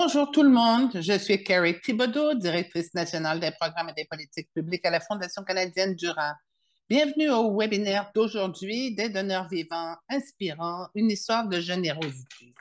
Bonjour tout le monde, je suis Carrie Thibodeau, directrice nationale des programmes et des politiques publiques à la Fondation canadienne du Rhin. Bienvenue au webinaire d'aujourd'hui des donneurs vivants inspirants, une histoire de générosité.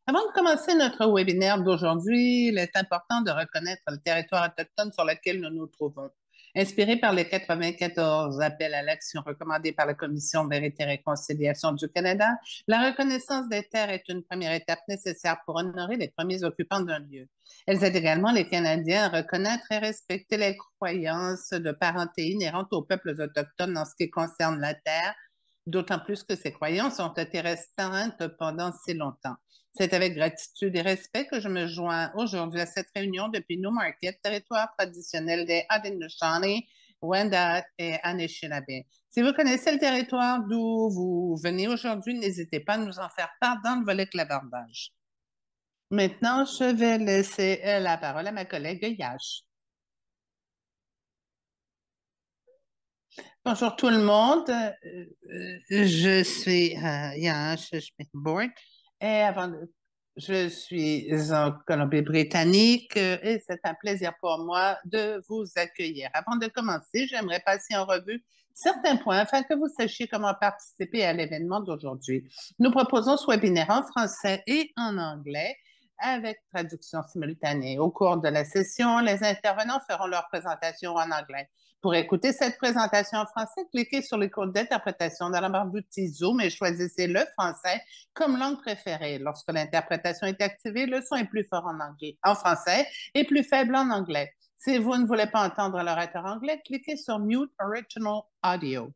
Avant de commencer notre webinaire d'aujourd'hui, il est important de reconnaître le territoire autochtone sur lequel nous nous trouvons. Inspiré par les 94 appels à l'action recommandés par la Commission Vérité et Réconciliation du Canada, la reconnaissance des terres est une première étape nécessaire pour honorer les premiers occupants d'un lieu. Elle aide également les Canadiens à reconnaître et respecter les croyances de parenté inhérentes aux peuples autochtones en ce qui concerne la terre, d'autant plus que ces croyances ont été restreintes pendant si longtemps. C'est avec gratitude et respect que je me joins aujourd'hui à cette réunion depuis Newmarket, territoire traditionnel des Haudenosaunee, Wendat et Anishinaabe. Si vous connaissez le territoire d'où vous venez aujourd'hui, n'hésitez pas à nous en faire part dans le volet clavardage. Maintenant, je vais laisser la parole à ma collègue Yash. Bonjour tout le monde, je suis Yash Schmidt-Board et je suis en Colombie-Britannique et c'est un plaisir pour moi de vous accueillir. Avant de commencer, j'aimerais passer en revue certains points afin que vous sachiez comment participer à l'événement d'aujourd'hui. Nous proposons ce webinaire en français et en anglais avec traduction simultanée. Au cours de la session, les intervenants feront leur présentation en anglais. Pour écouter cette présentation en français, cliquez sur l'icône d'interprétation dans la barre d'outils Zoom et choisissez le français comme langue préférée. Lorsque l'interprétation est activée, le son est plus fort en français et plus faible en anglais. Si vous ne voulez pas entendre l'orateur anglais, cliquez sur Mute Original Audio.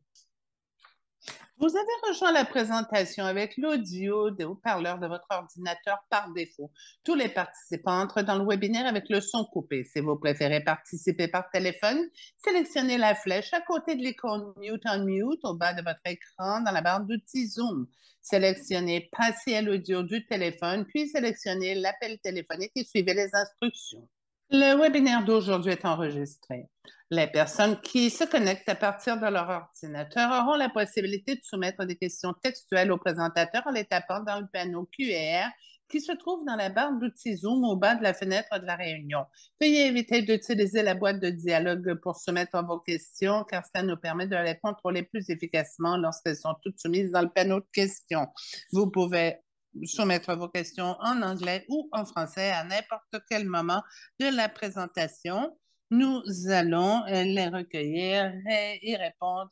Vous avez rejoint la présentation avec l'audio des haut-parleurs de votre ordinateur par défaut. Tous les participants entrent dans le webinaire avec le son coupé. Si vous préférez participer par téléphone, sélectionnez la flèche à côté de l'icône Mute Unmute au bas de votre écran dans la barre d'outils Zoom. Sélectionnez Passer à l'audio du téléphone, puis sélectionnez l'appel téléphonique et suivez les instructions. Le webinaire d'aujourd'hui est enregistré. Les personnes qui se connectent à partir de leur ordinateur auront la possibilité de soumettre des questions textuelles au présentateur en les tapant dans le panneau QR qui se trouve dans la barre d'outils Zoom au bas de la fenêtre de la réunion. Veuillez éviter d'utiliser la boîte de dialogue pour soumettre vos questions car cela nous permet de les contrôler plus efficacement lorsqu'elles sont toutes soumises dans le panneau de questions. Vous pouvez soumettre vos questions en anglais ou en français à n'importe quel moment de la présentation. Nous allons les recueillir et y répondre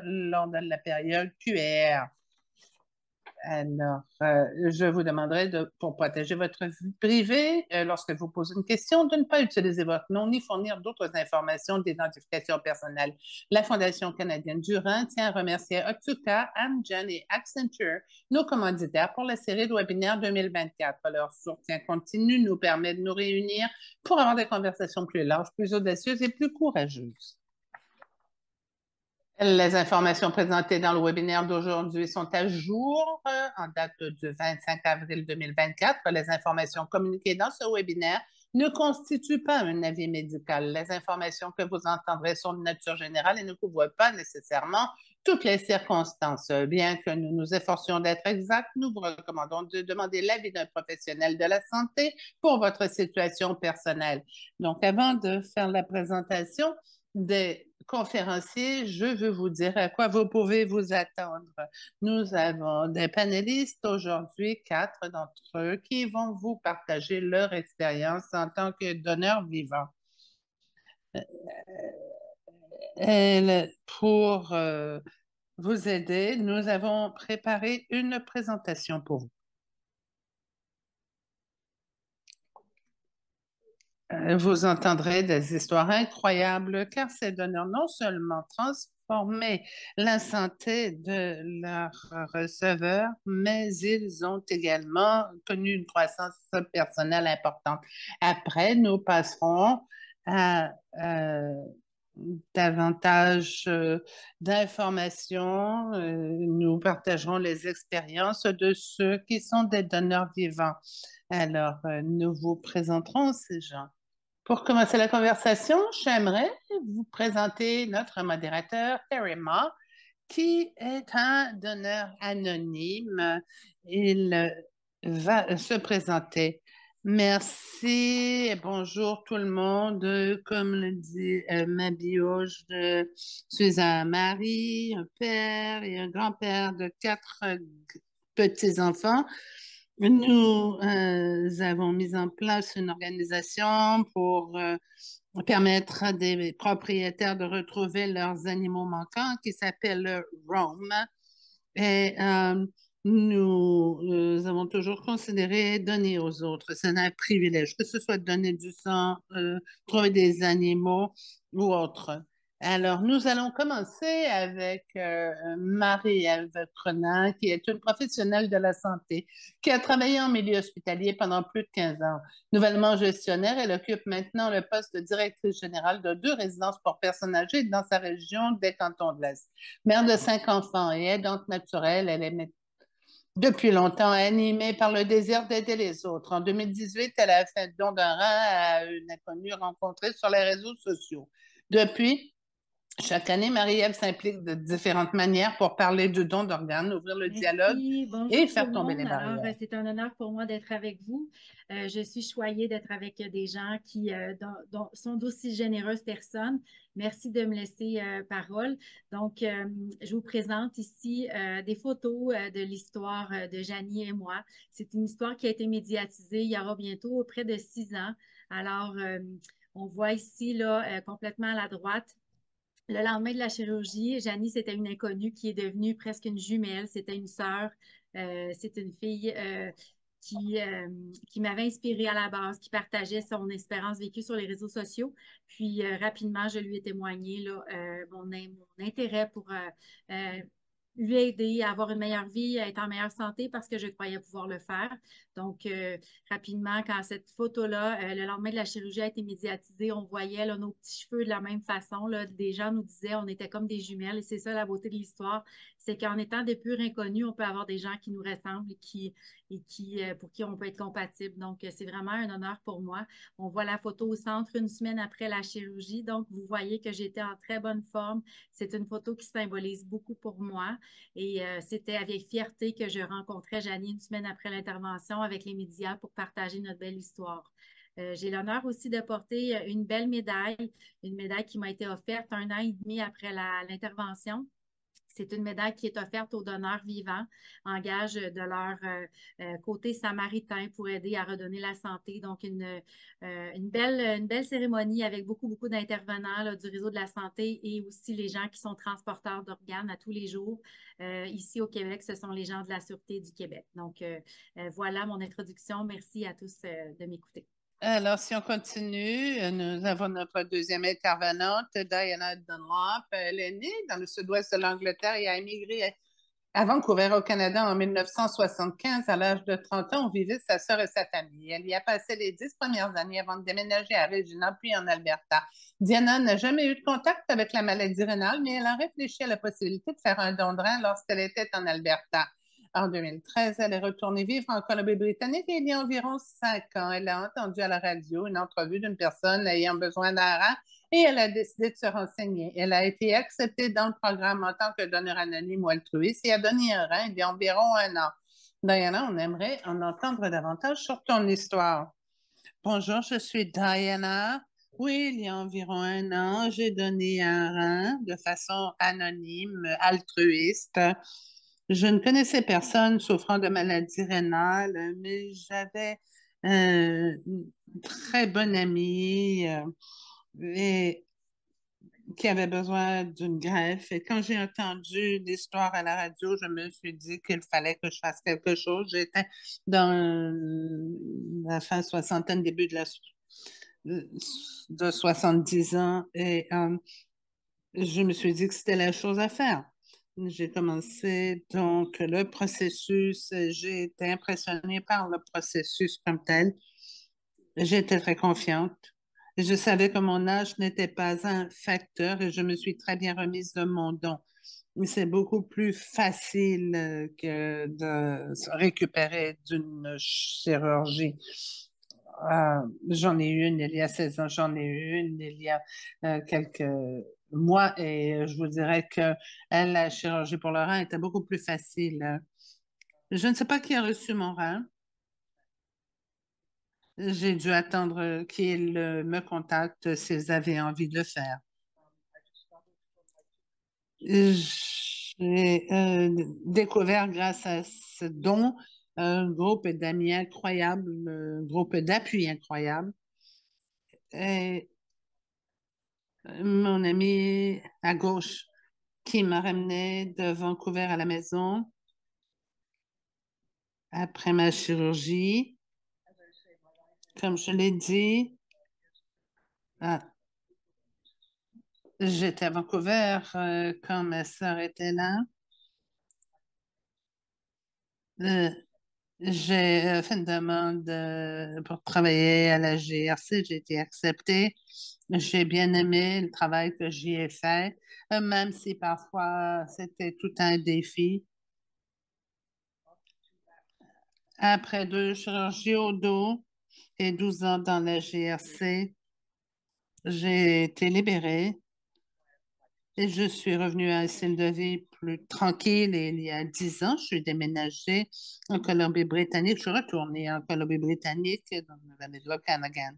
lors de la période QR. Alors, je vous demanderai, pour protéger votre vie privée, lorsque vous posez une question, de ne pas utiliser votre nom ni fournir d'autres informations d'identification personnelle. La Fondation canadienne du Rhin tient à remercier Otsuka, Amgen et Accenture, nos commanditaires pour la série de webinaires 2024. Leur soutien continu nous permet de nous réunir pour avoir des conversations plus larges, plus audacieuses et plus courageuses. Les informations présentées dans le webinaire d'aujourd'hui sont à jour en date du 25 avril 2024. Les informations communiquées dans ce webinaire ne constituent pas un avis médical. Les informations que vous entendrez sont de nature générale et ne couvrent pas nécessairement toutes les circonstances. Bien que nous nous efforcions d'être exacts, nous vous recommandons de demander l'avis d'un professionnel de la santé pour votre situation personnelle. Donc, avant de faire la présentation des conférenciers, je veux vous dire à quoi vous pouvez vous attendre. Nous avons des panélistes aujourd'hui, 4 d'entre eux, qui vont vous partager leur expérience en tant que donneurs vivants. Pour vous aider, nous avons préparé une présentation pour vous. Vous entendrez des histoires incroyables car ces donneurs non seulement transformaient la santé de leurs receveurs, mais ils ont également connu une croissance personnelle importante. Après, nous passerons à davantage d'informations. Nous partagerons les expériences de ceux qui sont des donneurs vivants. Alors, nous vous présenterons ces gens. Pour commencer la conversation, j'aimerais vous présenter notre modérateur, Terry Ma, qui est un donneur anonyme. Il va se présenter. Merci et bonjour tout le monde. Comme le dit ma bio, je suis un mari, un père et un grand-père de quatre petits-enfants. Nous avons mis en place une organisation pour permettre à des propriétaires de retrouver leurs animaux manquants qui s'appelle Roam. Et nous avons toujours considéré donner aux autres. C'est un privilège, que ce soit de donner du sang, trouver des animaux ou autre. Alors, nous allons commencer avec Marie-Ève Cronin, qui est une professionnelle de la santé, qui a travaillé en milieu hospitalier pendant plus de 15 ans. Nouvellement gestionnaire, elle occupe maintenant le poste de directrice générale de 2 résidences pour personnes âgées dans sa région des Cantons de l'Est. Mère de 5 enfants et aidante naturelle, elle est depuis longtemps animée par le désir d'aider les autres. En 2018, elle a fait don d'un rein à une inconnue rencontrée sur les réseaux sociaux. Depuis, chaque année, Marie-Ève s'implique de différentes manières pour parler du don d'organes, ouvrir le dialogue Merci. et Bonjour tout faire le tomber les monde. Alors, barrières. c'est un honneur pour moi d'être avec vous. Je suis choyée d'être avec des gens qui sont d'aussi généreuses personnes. Merci de me laisser parole. Donc, je vous présente ici des photos de l'histoire de Janie et moi. C'est une histoire qui a été médiatisée il y aura bientôt près de 6 ans. Alors, on voit ici, là, complètement à la droite, le lendemain de la chirurgie, Janie, c'était une inconnue qui est devenue presque une jumelle. C'était une sœur. C'est une fille qui m'avait inspirée à la base, qui partageait son expérience vécue sur les réseaux sociaux. Puis rapidement, je lui ai témoigné là, mon intérêt pour lui aider à avoir une meilleure vie, à être en meilleure santé parce que je croyais pouvoir le faire. Donc, rapidement, quand cette photo-là, le lendemain de la chirurgie a été médiatisée, on voyait là, nos petits cheveux de la même façon. Là, des gens nous disaient on était comme des jumelles et c'est ça la beauté de l'histoire, c'est qu'en étant des purs inconnus, on peut avoir des gens qui nous ressemblent et pour qui on peut être compatible. Donc, c'est vraiment un honneur pour moi. On voit la photo au centre 1 semaine après la chirurgie. Donc, vous voyez que j'étais en très bonne forme. C'est une photo qui symbolise beaucoup pour moi. Et c'était avec fierté que je rencontrais Janie 1 semaine après l'intervention avec les médias pour partager notre belle histoire. J'ai l'honneur aussi de porter une médaille qui m'a été offerte 1 an et demi après l'intervention. C'est une médaille qui est offerte aux donneurs vivants en gage de leur côté samaritain pour aider à redonner la santé. Donc, une belle cérémonie avec beaucoup, beaucoup d'intervenants là, du réseau de la santé et aussi les gens qui sont transporteurs d'organes à tous les jours. Ici au Québec, ce sont les gens de la Sûreté du Québec. Donc, voilà mon introduction. Merci à tous de m'écouter. Alors, si on continue, nous avons notre deuxième intervenante, Diana Dunlop. Elle est née dans le sud-ouest de l'Angleterre et a émigré à Vancouver, au Canada, en 1975. À l'âge de 30 ans, on vivait sa sœur et sa famille. Elle y a passé les 10 premières années avant de déménager à Regina, puis en Alberta. Diana n'a jamais eu de contact avec la maladie rénale, mais elle a réfléchi à la possibilité de faire un don de rein lorsqu'elle était en Alberta. En 2013, elle est retournée vivre en Colombie-Britannique et il y a environ 5 ans, elle a entendu à la radio une entrevue d'une personne ayant besoin d'un rein et elle a décidé de se renseigner. Elle a été acceptée dans le programme en tant que donneur anonyme ou altruiste et a donné un rein il y a environ 1 an. Diana, on aimerait en entendre davantage sur ton histoire. Bonjour, je suis Diana. Oui, il y a environ 1 an, j'ai donné un rein de façon anonyme, altruiste. Je ne connaissais personne souffrant de maladie rénale, mais j'avais une très bonne amie et qui avait besoin d'une greffe. Et quand j'ai entendu l'histoire à la radio, je me suis dit qu'il fallait que je fasse quelque chose. J'étais dans la fin soixantaine, début de 70 ans et je me suis dit que c'était la chose à faire. J'ai commencé donc le processus. J'ai été impressionnée par le processus comme tel. J'étais très confiante. Je savais que mon âge n'était pas un facteur et je me suis très bien remise de mon don. C'est beaucoup plus facile que de se récupérer d'une chirurgie. J'en ai eu une il y a 16 ans, j'en ai eu une il y a quelques mois et je vous dirais que la chirurgie pour le rein était beaucoup plus facile. Je ne sais pas qui a reçu mon rein. J'ai dû attendre qu'ils me contactent s'ils avaient envie de le faire. J'ai découvert grâce à ce don un groupe d'amis incroyable, un groupe d'appui incroyable. Et mon ami à gauche qui m'a ramené de Vancouver à la maison après ma chirurgie. Comme je l'ai dit, ah, j'étais à Vancouver quand ma sœur était là. Euh, j'ai fait une demande pour travailler à la GRC. J'ai été acceptée. J'ai bien aimé le travail que j'y ai fait, même si parfois c'était tout un défi. Après 2 chirurgies au dos et 12 ans dans la GRC, j'ai été libérée et je suis revenue à un style de vie plus tranquille. Et il y a 10 ans, je suis déménagée en Colombie-Britannique. Je suis retournée en Colombie-Britannique, dans la vallée de l'Okanagan.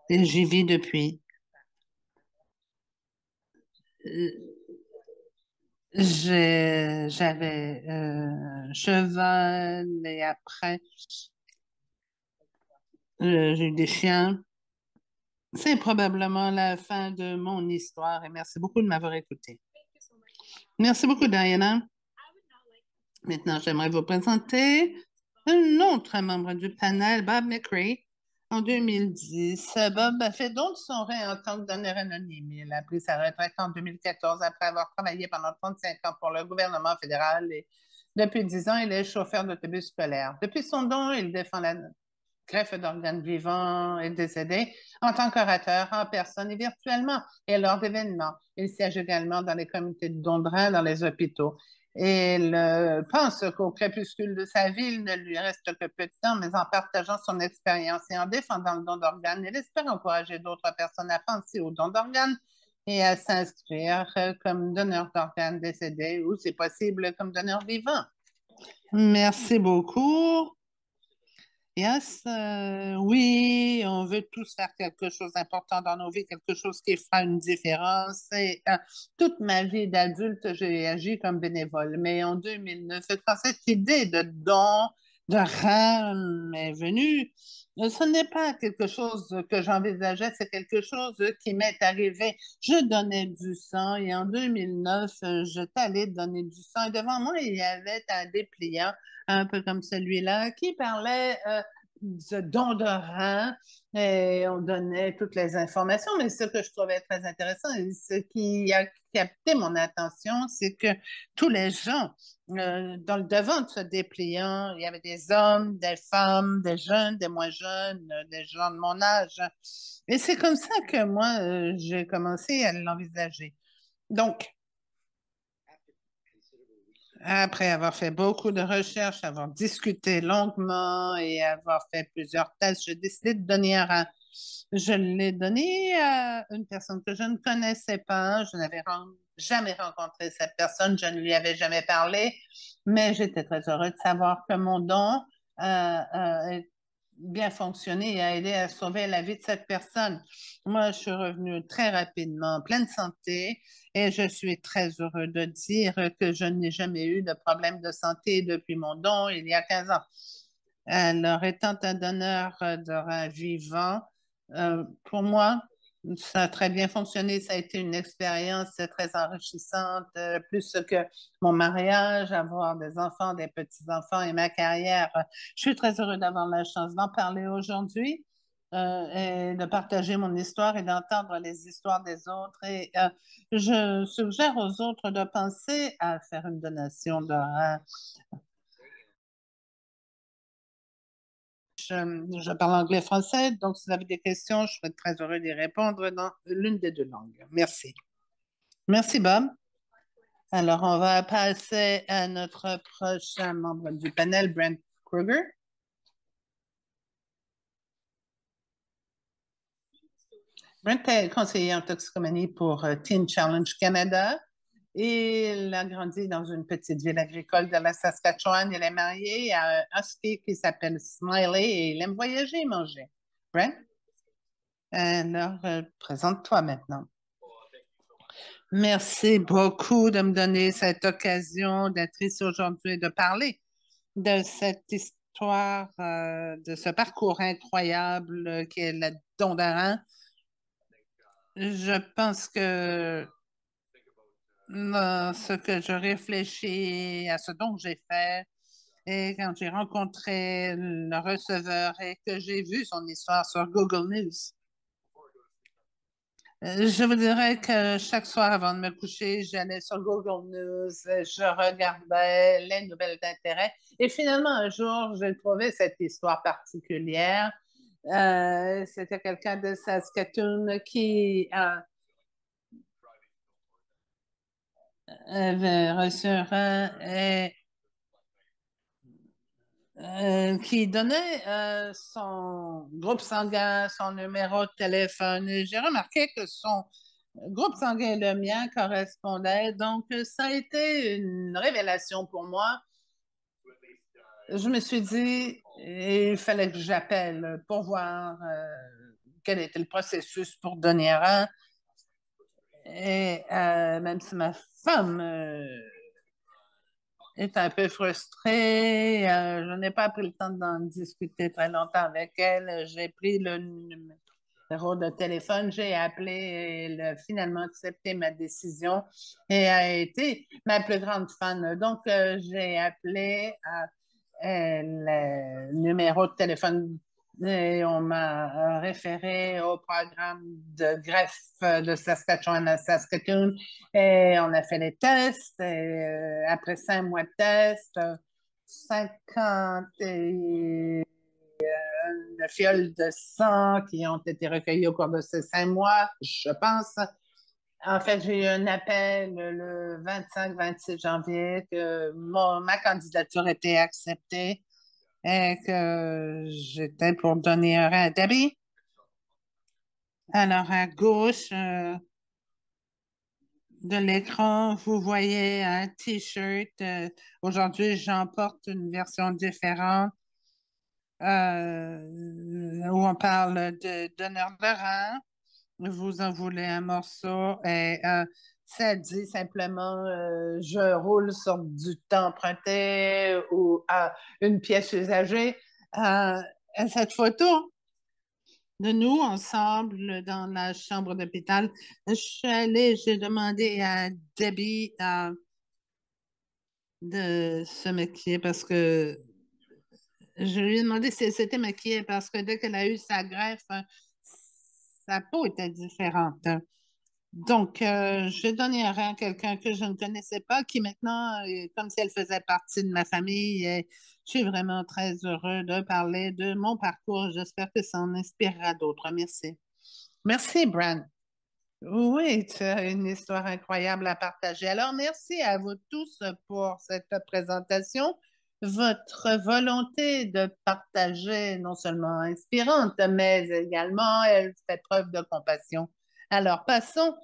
Et j'y vis depuis. Euh, J'avais un cheval et après, j'ai eu des chiens. C'est probablement la fin de mon histoire et merci beaucoup de m'avoir écouté. Merci beaucoup, Diana. Maintenant, j'aimerais vous présenter un autre membre du panel, Bob McCrae. En 2010, Bob a fait don de son rein en tant que donneur anonyme. Il a pris sa retraite en 2014 après avoir travaillé pendant 35 ans pour le gouvernement fédéral et depuis 10 ans, il est chauffeur d'autobus scolaire. Depuis son don, il défend la greffe d'organes vivants et décédés en tant qu'orateur, en personne et virtuellement, et lors d'événements. Il siège également dans les comités de dons de reins dans les hôpitaux. Et il pense qu'au crépuscule de sa vie, il ne lui reste que peu de temps, mais en partageant son expérience et en défendant le don d'organes, il espère encourager d'autres personnes à penser au don d'organes et à s'inscrire comme donneur d'organes décédés ou, si possible, comme donneur vivant. Merci beaucoup. Yes, oui, on veut tous faire quelque chose d'important dans nos vies, quelque chose qui fera une différence. Et, toute ma vie d'adulte, j'ai agi comme bénévole. Mais en 2009, quand cette idée de don, de rein m'est venue, ce n'est pas quelque chose que j'envisageais, c'est quelque chose qui m'est arrivé. Je donnais du sang et en 2009, j'étais allée donner du sang et devant moi, il y avait un dépliant un peu comme celui-là, qui parlait de don de rein et on donnait toutes les informations. Mais ce que je trouvais très intéressant et ce qui a capté mon attention, c'est que tous les gens dans le devant de ce dépliant, il y avait des hommes, des femmes, des jeunes, des moins jeunes, des gens de mon âge. Et c'est comme ça que moi, j'ai commencé à l'envisager. Donc, après avoir fait beaucoup de recherches, avoir discuté longuement et avoir fait plusieurs tests, j'ai décidé de donner un rein. Je l'ai donné à une personne que je ne connaissais pas. Je n'avais jamais rencontré cette personne. Je ne lui avais jamais parlé, mais j'étais très heureux de savoir que mon don a bien fonctionné et a aidé à sauver la vie de cette personne. Moi, je suis revenue très rapidement en pleine santé et je suis très heureux de dire que je n'ai jamais eu de problème de santé depuis mon don il y a 15 ans. Alors, étant un donneur de rein vivant, pour moi, ça a très bien fonctionné. Ça a été une expérience très enrichissante, plus que mon mariage, avoir des enfants, des petits-enfants et ma carrière. Je suis très heureux d'avoir la chance d'en parler aujourd'hui et de partager mon histoire et d'entendre les histoires des autres. Et je suggère aux autres de penser à faire une donation de rein. Je parle anglais-français, donc si vous avez des questions, je serai très heureux d'y répondre dans l'une des deux langues. Merci. Merci, Bob. Alors, on va passer à notre prochain membre du panel, Brent Kruger. Brent est conseiller en toxicomanie pour Teen Challenge Canada Il a grandi dans une petite ville agricole de la Saskatchewan. Il est marié à un husky qui s'appelle Smiley et il aime voyager et manger. Brent, alors, présente-toi maintenant. Merci beaucoup de me donner cette occasion d'être ici aujourd'hui et de parler de cette histoire, de ce parcours incroyable qui est le Dondaran. Je pense que ce que je réfléchis à ce dont j'ai fait et quand j'ai rencontré le receveur et que j'ai vu son histoire sur Google News, je vous dirais que chaque soir avant de me coucher, j'allais sur Google News, je regardais les nouvelles d'intérêt et finalement un jour, j'ai trouvé cette histoire particulière. C'était quelqu'un de Saskatoon qui avait reçu un rein et qui donnait son groupe sanguin, son numéro de téléphone. Et j'ai remarqué que son groupe sanguin et le mien correspondaient. Donc, ça a été une révélation pour moi. Je me suis dit, il fallait que j'appelle pour voir quel était le processus pour donner un rein. Et même si ma femme est un peu frustrée. Je n'ai pas pris le temps d'en discuter très longtemps avec elle. J'ai pris le numéro de téléphone, j'ai appelé et elle a finalement accepté ma décision et a été ma plus grande fan. Donc, j'ai appelé le numéro de téléphone et on m'a référé au programme de greffe de Saskatchewan à Saskatoon et on a fait les tests. Et, après 5 mois de tests, 50 fioles de sang qui ont été recueillies au cours de ces 5 mois, je pense. En fait, j'ai eu un appel le 25-26 janvier que ma candidature était acceptée et que j'étais pour donner un rein à Debbie. Alors, à gauche de l'écran, vous voyez un T-shirt. Aujourd'hui, j'emporte une version différente où on parle de donneur de rein. Vous en voulez un morceau et ça dit simplement je roule sur du temps emprunté ou une pièce usagée. Cette photo de nous ensemble dans la chambre d'hôpital, j'ai demandé à Debbie de se maquiller parce que je lui ai demandé si elle s'était maquillée parce que dès qu'elle a eu sa greffe, sa peau était différente. Donc, j'ai donné un rein à quelqu'un que je ne connaissais pas, qui maintenant est comme si elle faisait partie de ma famille. Et je suis vraiment très heureux de parler de mon parcours. J'espère que ça en inspirera d'autres. Merci. Merci, Bran. Oui, tu as une histoire incroyable à partager. Alors, merci à vous tous pour cette présentation. Votre volonté de partager non seulement inspirante, mais également elle fait preuve de compassion. Alors, passons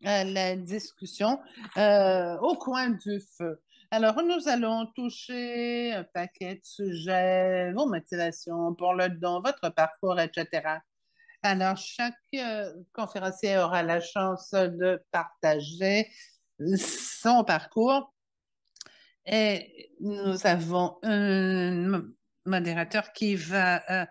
à la discussion au coin du feu. Alors, nous allons toucher un paquet de sujets, vos motivations pour le don, votre parcours, etc. Alors, chaque conférencier aura la chance de partager son parcours et nous avons un modérateur qui va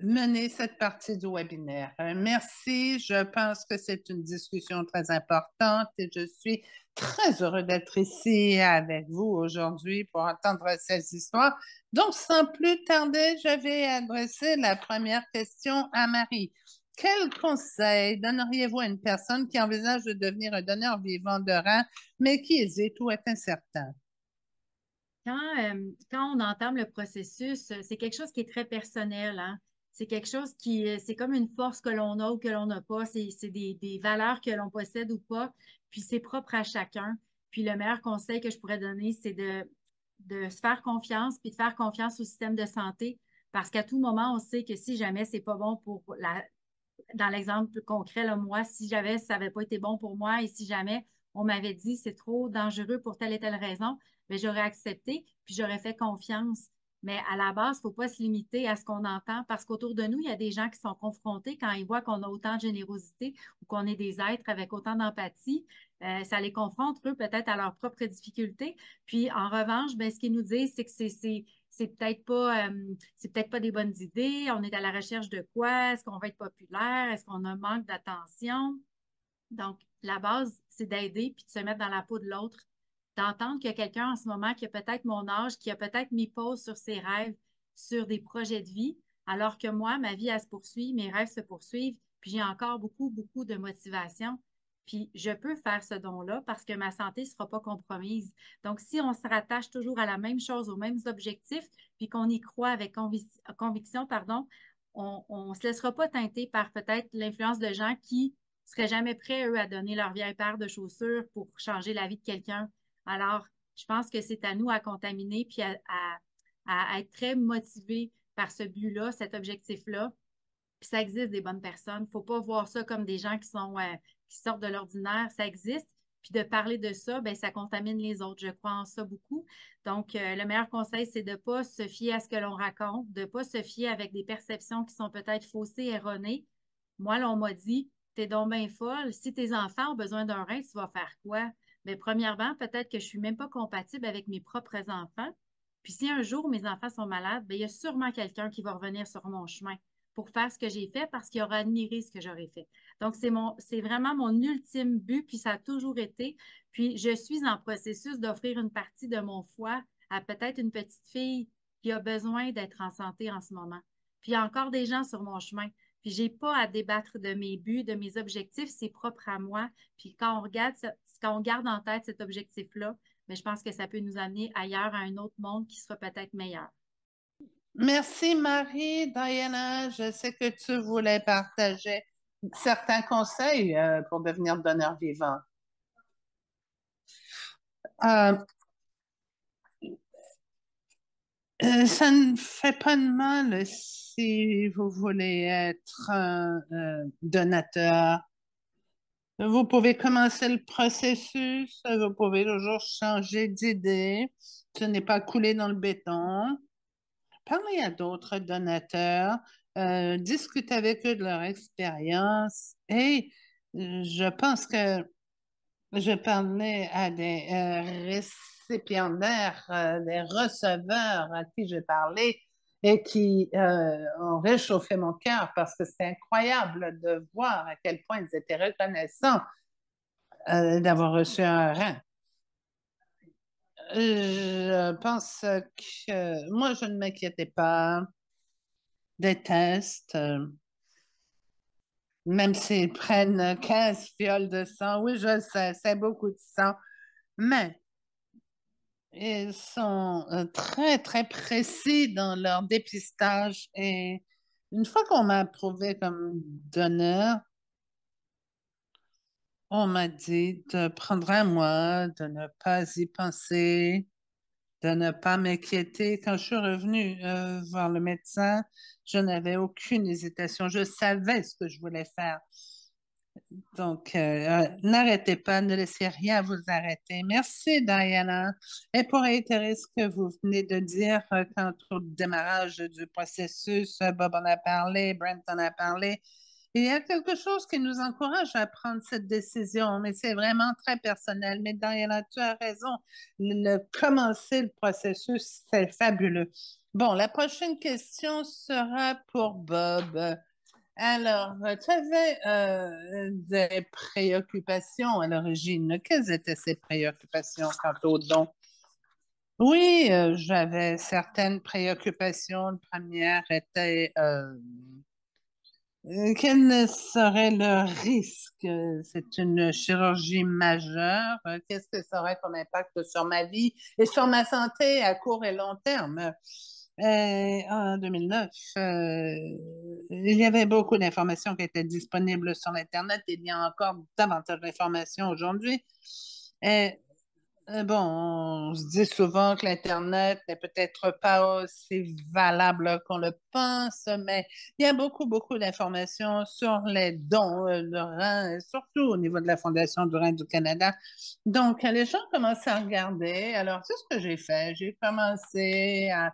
mener cette partie du webinaire. Merci, je pense que c'est une discussion très importante et je suis très heureux d'être ici avec vous aujourd'hui pour entendre ces histoires. Donc, sans plus tarder, je vais adresser la première question à Marie. Quel conseil donneriez-vous à une personne qui envisage de devenir un donneur vivant de rein, mais qui hésite ou est incertain? Quand on entame le processus, c'est quelque chose qui est très personnel, hein. C'est quelque chose c'est comme une force que l'on a ou que l'on n'a pas. C'est des valeurs que l'on possède ou pas. Puis c'est propre à chacun. Puis le meilleur conseil que je pourrais donner, c'est de se faire confiance, puis de faire confiance au système de santé. Parce qu'à tout moment, on sait que si jamais c'est pas bon dans l'exemple concret, là, moi, si jamais ça n'avait pas été bon pour moi et si jamais on m'avait dit c'est trop dangereux pour telle et telle raison, mais j'aurais accepté, puis j'aurais fait confiance. Mais à la base, il ne faut pas se limiter à ce qu'on entend parce qu'autour de nous, il y a des gens qui sont confrontés quand ils voient qu'on a autant de générosité ou qu'on est des êtres avec autant d'empathie. Ça les confronte, eux, peut-être à leurs propres difficultés. Puis, en revanche, ben, ce qu'ils nous disent, c'est que c'est peut-être pas des bonnes idées. On est à la recherche de quoi? Est-ce qu'on va être populaire? Est-ce qu'on a un manque d'attention? Donc, la base, c'est d'aider puis de se mettre dans la peau de l'autre, d'entendre qu'il y a quelqu'un en ce moment qui a peut-être mon âge, qui a peut-être mis pause sur ses rêves, sur des projets de vie, alors que moi, ma vie, elle se poursuit, mes rêves se poursuivent, puis j'ai encore beaucoup, beaucoup de motivation. Puis je peux faire ce don-là parce que ma santé ne sera pas compromise. Donc, si on se rattache toujours à la même chose, aux mêmes objectifs, puis qu'on y croit avec conviction, pardon, on ne se laissera pas teinter par peut-être l'influence de gens qui seraient jamais prêts, eux, à donner leur vieille paire de chaussures pour changer la vie de quelqu'un. Alors, je pense que c'est à nous à contaminer puis à être très motivés par ce but-là, cet objectif-là. Puis ça existe des bonnes personnes. Il ne faut pas voir ça comme des gens qui sortent de l'ordinaire. Ça existe. Puis de parler de ça, ben, ça contamine les autres. Je crois en ça beaucoup. Donc, le meilleur conseil, c'est de ne pas se fier à ce que l'on raconte, de ne pas se fier avec des perceptions qui sont peut-être faussées, erronées. Moi, là, on m'a dit, t'es donc bien folle. Si tes enfants ont besoin d'un rein, tu vas faire quoi? Mais premièrement, peut-être que je suis même pas compatible avec mes propres enfants. Puis si un jour mes enfants sont malades, bien, il y a sûrement quelqu'un qui va revenir sur mon chemin pour faire ce que j'ai fait parce qu'il aura admiré ce que j'aurais fait. Donc, c'est vraiment mon ultime but, puis ça a toujours été. Puis je suis en processus d'offrir une partie de mon foie à peut-être une petite fille qui a besoin d'être en santé en ce moment. Puis il y a encore des gens sur mon chemin. Puis j'ai pas à débattre de mes buts, de mes objectifs, c'est propre à moi. Puis quand on garde en tête cet objectif-là, mais je pense que ça peut nous amener ailleurs à un autre monde qui sera peut-être meilleur. Merci Marie, Diana. Je sais que tu voulais partager certains conseils pour devenir donneur vivant. Euh, Ça ne fait pas de mal si vous voulez être un donateur. Vous pouvez commencer le processus, vous pouvez toujours changer d'idée. Ce n'est pas coulé dans le béton. Parlez à d'autres donateurs, discutez avec eux de leur expérience et je pense que je parlais à des récipiendaires, des receveurs à qui j'ai parlé et qui ont réchauffé mon cœur parce que c'était incroyable de voir à quel point ils étaient reconnaissants d'avoir reçu un rein. Je pense que moi, je ne m'inquiétais pas des tests, même s'ils prennent 15 fioles de sang. Oui, je sais, c'est beaucoup de sang, mais ils sont très, très précis dans leur dépistage. Et une fois qu'on m'a approuvé comme donneur, on m'a dit de prendre un mois, de ne pas y penser, de ne pas m'inquiéter. Quand je suis revenue voir le médecin, je n'avais aucune hésitation. Je savais ce que je voulais faire. Donc, n'arrêtez pas, ne laissez rien vous arrêter. Merci, Diana. Et pour réitérer ce que vous venez de dire quant au démarrage du processus, Bob en a parlé, Brent en a parlé, il y a quelque chose qui nous encourage à prendre cette décision, mais c'est vraiment très personnel. Mais Diana, tu as raison. Commencer le processus, c'est fabuleux. Bon, la prochaine question sera pour Bob. Alors, tu avais des préoccupations à l'origine. Quelles étaient ces préoccupations quant au don? Oui, j'avais certaines préoccupations. La première était quel serait le risque? C'est une chirurgie majeure. Qu'est-ce que ça aurait comme impact sur ma vie et sur ma santé à court et long terme? En 2009, il y avait beaucoup d'informations qui étaient disponibles sur l'Internet. Il y a encore davantage d'informations aujourd'hui. Et Bon, on se dit souvent que l'Internet n'est peut-être pas aussi valable qu'on le pense, mais il y a beaucoup, beaucoup d'informations sur les dons de reins, surtout au niveau de la Fondation du rein du Canada. Donc, les gens commencent à regarder. Alors, c'est ce que j'ai fait. J'ai commencé à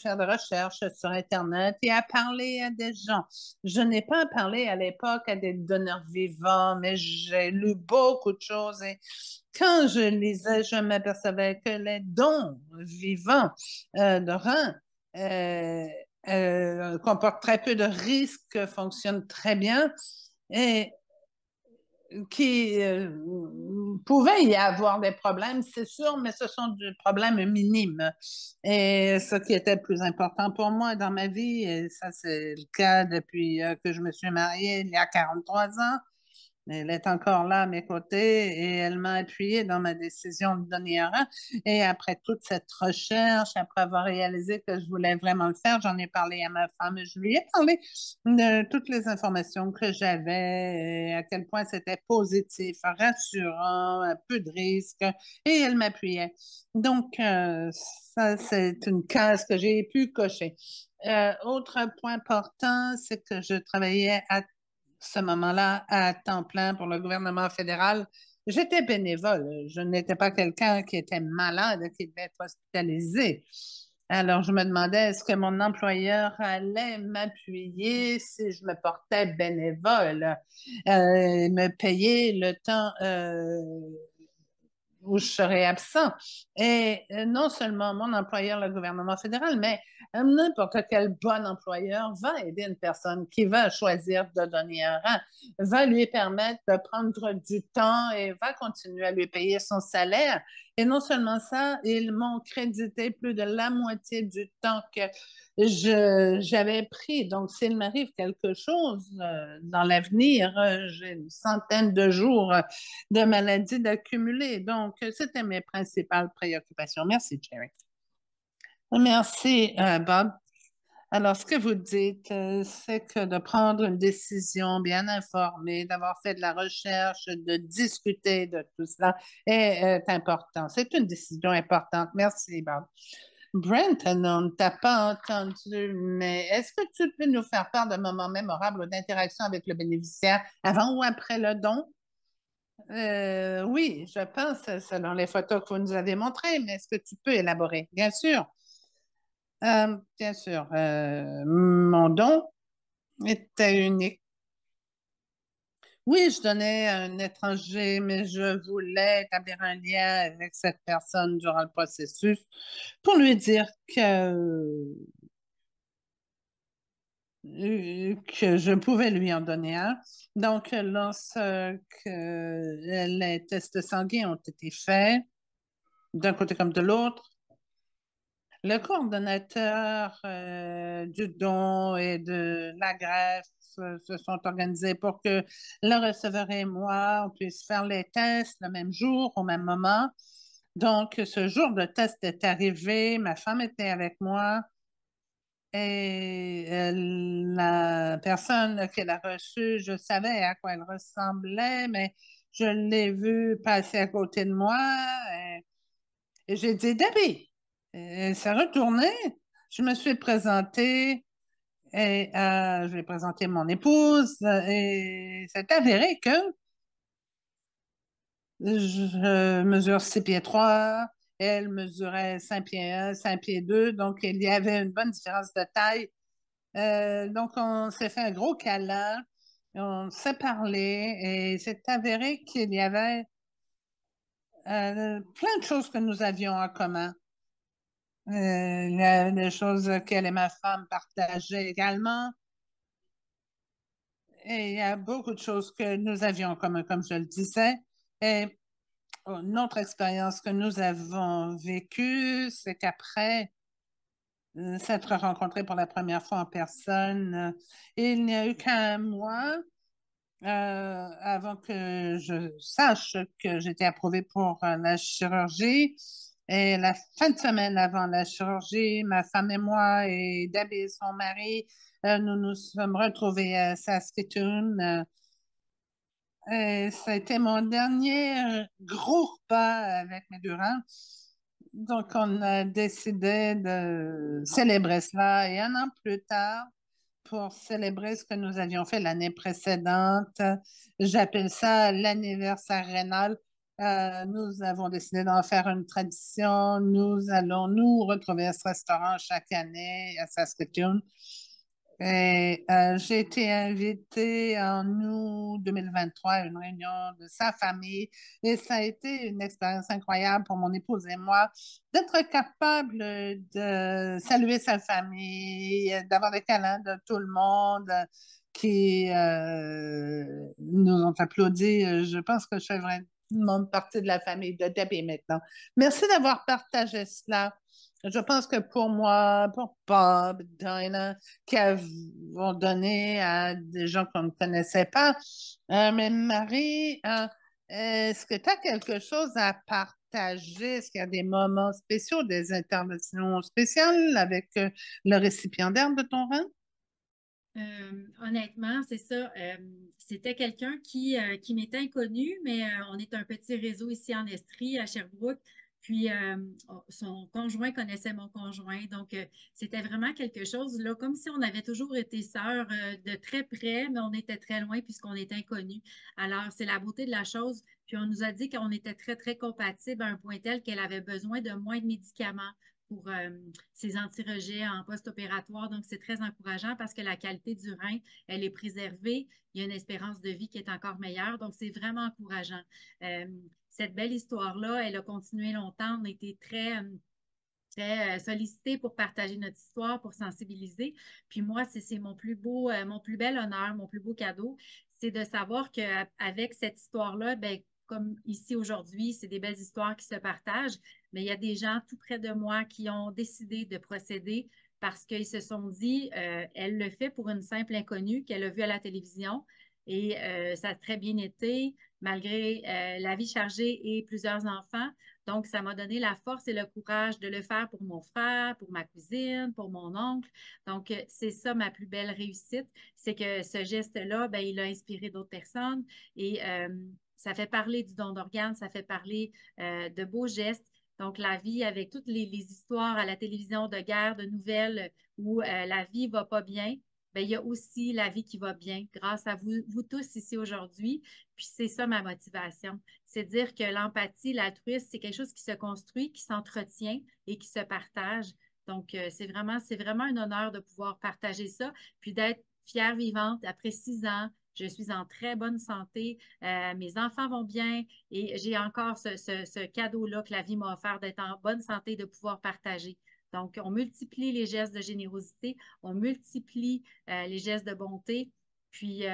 faire des recherches sur Internet et à parler à des gens. Je n'ai pas parlé à l'époque à des donneurs vivants, mais j'ai lu beaucoup de choses et quand je lisais, je m'apercevais que les dons vivants de reins euh, comportent très peu de risques, fonctionnent très bien et qui pouvait y avoir des problèmes, c'est sûr, mais ce sont des problèmes minimes. Et ce qui était le plus important pour moi dans ma vie, et ça c'est le cas depuis que je me suis mariée il y a 43 ans, elle est encore là à mes côtés et elle m'a appuyée dans ma décision de donner un rein. Et après toute cette recherche, après avoir réalisé que je voulais vraiment le faire, j'en ai parlé à ma femme et je lui ai parlé de toutes les informations que j'avais, et à quel point c'était positif, rassurant, un peu de risque, et elle m'appuyait. Donc, ça, c'est une case que j'ai pu cocher. Autre point important, c'est que je travaillais à ce moment-là à temps plein pour le gouvernement fédéral. J'étais bénévole. Je n'étais pas quelqu'un qui était malade, qui devait être hospitalisé. Alors, je me demandais, est-ce que mon employeur allait m'appuyer si je me portais bénévole, me payer le temps où je serai absent. Et non seulement mon employeur, le gouvernement fédéral, mais n'importe quel bon employeur va aider une personne qui va choisir de donner un rang, va lui permettre de prendre du temps et va continuer à lui payer son salaire. Et non seulement ça, ils m'ont crédité plus de la moitié du temps que j'avais pris. Donc, s'il m'arrive quelque chose dans l'avenir, j'ai une centaine de jours de maladies d'accumuler. Donc, c'était mes principales préoccupations. Merci, Jerry. Merci, Bob. Alors, ce que vous dites, c'est que de prendre une décision bien informée, d'avoir fait de la recherche, de discuter de tout cela est important. C'est une décision importante. Merci, Bob. Brent, on ne t'a pas entendu, mais est-ce que tu peux nous faire part de moments mémorables ou d'interactions avec le bénéficiaire avant ou après le don? Oui, je pense, selon les photos que vous nous avez montrées, mais est-ce que tu peux élaborer? Bien sûr. Bien sûr. Mon don était unique. Oui, je donnais à un étranger, mais je voulais établir un lien avec cette personne durant le processus pour lui dire que je pouvais lui en donner un. Donc, lorsque les tests sanguins ont été faits, d'un côté comme de l'autre, le coordonnateur du don et de la greffe se sont organisés pour que le receveur et moi, on puisse faire les tests le même jour, au même moment. Donc, ce jour de test est arrivé, ma femme était avec moi et la personne qu'elle a reçue, je savais à quoi elle ressemblait, mais je l'ai vue passer à côté de moi et j'ai dit, Debbie, et ça retournait. Je me suis présentée et je lui ai présenté mon épouse et c'est avéré que je mesure 6 pieds 3, elle mesurait 5 pieds 1, 5 pieds 2, donc il y avait une bonne différence de taille. Donc on s'est fait un gros câlin, on s'est parlé et c'est avéré qu'il y avait plein de choses que nous avions en commun. Il y a des choses qu'elle et ma femme partageaient également. Et il y a beaucoup de choses que nous avions en commun, comme je le disais. Et une autre expérience que nous avons vécue, c'est qu'après s'être rencontrés pour la première fois en personne, il n'y a eu qu'un mois avant que je sache que j'étais approuvée pour la chirurgie. Et la fin de semaine avant la chirurgie, ma femme et moi et Debbie et son mari, nous nous sommes retrouvés à Saskatoon Et ça a été mon dernier gros repas avec mes durants. Donc, on a décidé de célébrer cela. Et un an plus tard, pour célébrer ce que nous avions fait l'année précédente, j'appelle ça l'anniversaire rénal. Nous avons décidé d'en faire une tradition. Nous allons nous retrouver à ce restaurant chaque année à Saskatoon. Et j'ai été invitée en août 2023 à une réunion de sa famille et ça a été une expérience incroyable pour mon épouse et moi d'être capable de saluer sa famille, d'avoir des câlins de tout le monde qui nous ont applaudi. Je pense que je fais vraiment partie de la famille de Debbie maintenant. Merci d'avoir partagé cela. Je pense que pour moi, pour Bob, Dinah, qui ont donné à des gens qu'on ne connaissait pas. Mais Marie, est-ce que tu as quelque chose à partager? Est-ce qu'il y a des moments spéciaux, des interventions spéciales avec le récipiendaire de ton rang? Honnêtement, c'est ça. C'était quelqu'un qui m'était inconnu, mais on est un petit réseau ici en Estrie, à Sherbrooke. Puis son conjoint connaissait mon conjoint. Donc, c'était vraiment quelque chose, là, comme si on avait toujours été sœurs de très près, mais on était très loin puisqu'on était inconnus. Alors, c'est la beauté de la chose. Puis on nous a dit qu'on était très, très compatibles à un point tel qu'elle avait besoin de moins de médicaments pour ses anti-rejets en post-opératoire. Donc, c'est très encourageant parce que la qualité du rein, elle est préservée. Il y a une espérance de vie qui est encore meilleure. Donc, c'est vraiment encourageant. Euh, Cette belle histoire-là, elle a continué longtemps. On a été très sollicité pour partager notre histoire, pour sensibiliser. Puis moi, c'est mon plus bel honneur, mon plus beau cadeau, c'est de savoir qu'avec cette histoire-là, ben, comme ici aujourd'hui, c'est des belles histoires qui se partagent, mais il y a des gens tout près de moi qui ont décidé de procéder parce qu'ils se sont dit, elle le fait pour une simple inconnue qu'elle a vue à la télévision et ça a très bien été, malgré la vie chargée et plusieurs enfants. Donc, ça m'a donné la force et le courage de le faire pour mon frère, pour ma cousine, pour mon oncle. Donc, c'est ça ma plus belle réussite, c'est que ce geste-là, ben, il a inspiré d'autres personnes et ça fait parler du don d'organes, ça fait parler de beaux gestes. Donc, la vie avec toutes les histoires à la télévision de guerre, de nouvelles où la vie va pas bien, ben, il y a aussi la vie qui va bien grâce à vous, vous tous ici aujourd'hui. Puis c'est ça ma motivation. C'est dire que l'empathie, l'altruisme, c'est quelque chose qui se construit, qui s'entretient et qui se partage. Donc, c'est vraiment un honneur de pouvoir partager ça, puis d'être fière vivante après 6 ans. Je suis en très bonne santé, mes enfants vont bien et j'ai encore ce cadeau-là que la vie m'a offert d'être en bonne santé, de pouvoir partager. Donc, on multiplie les gestes de générosité, on multiplie les gestes de bonté, puis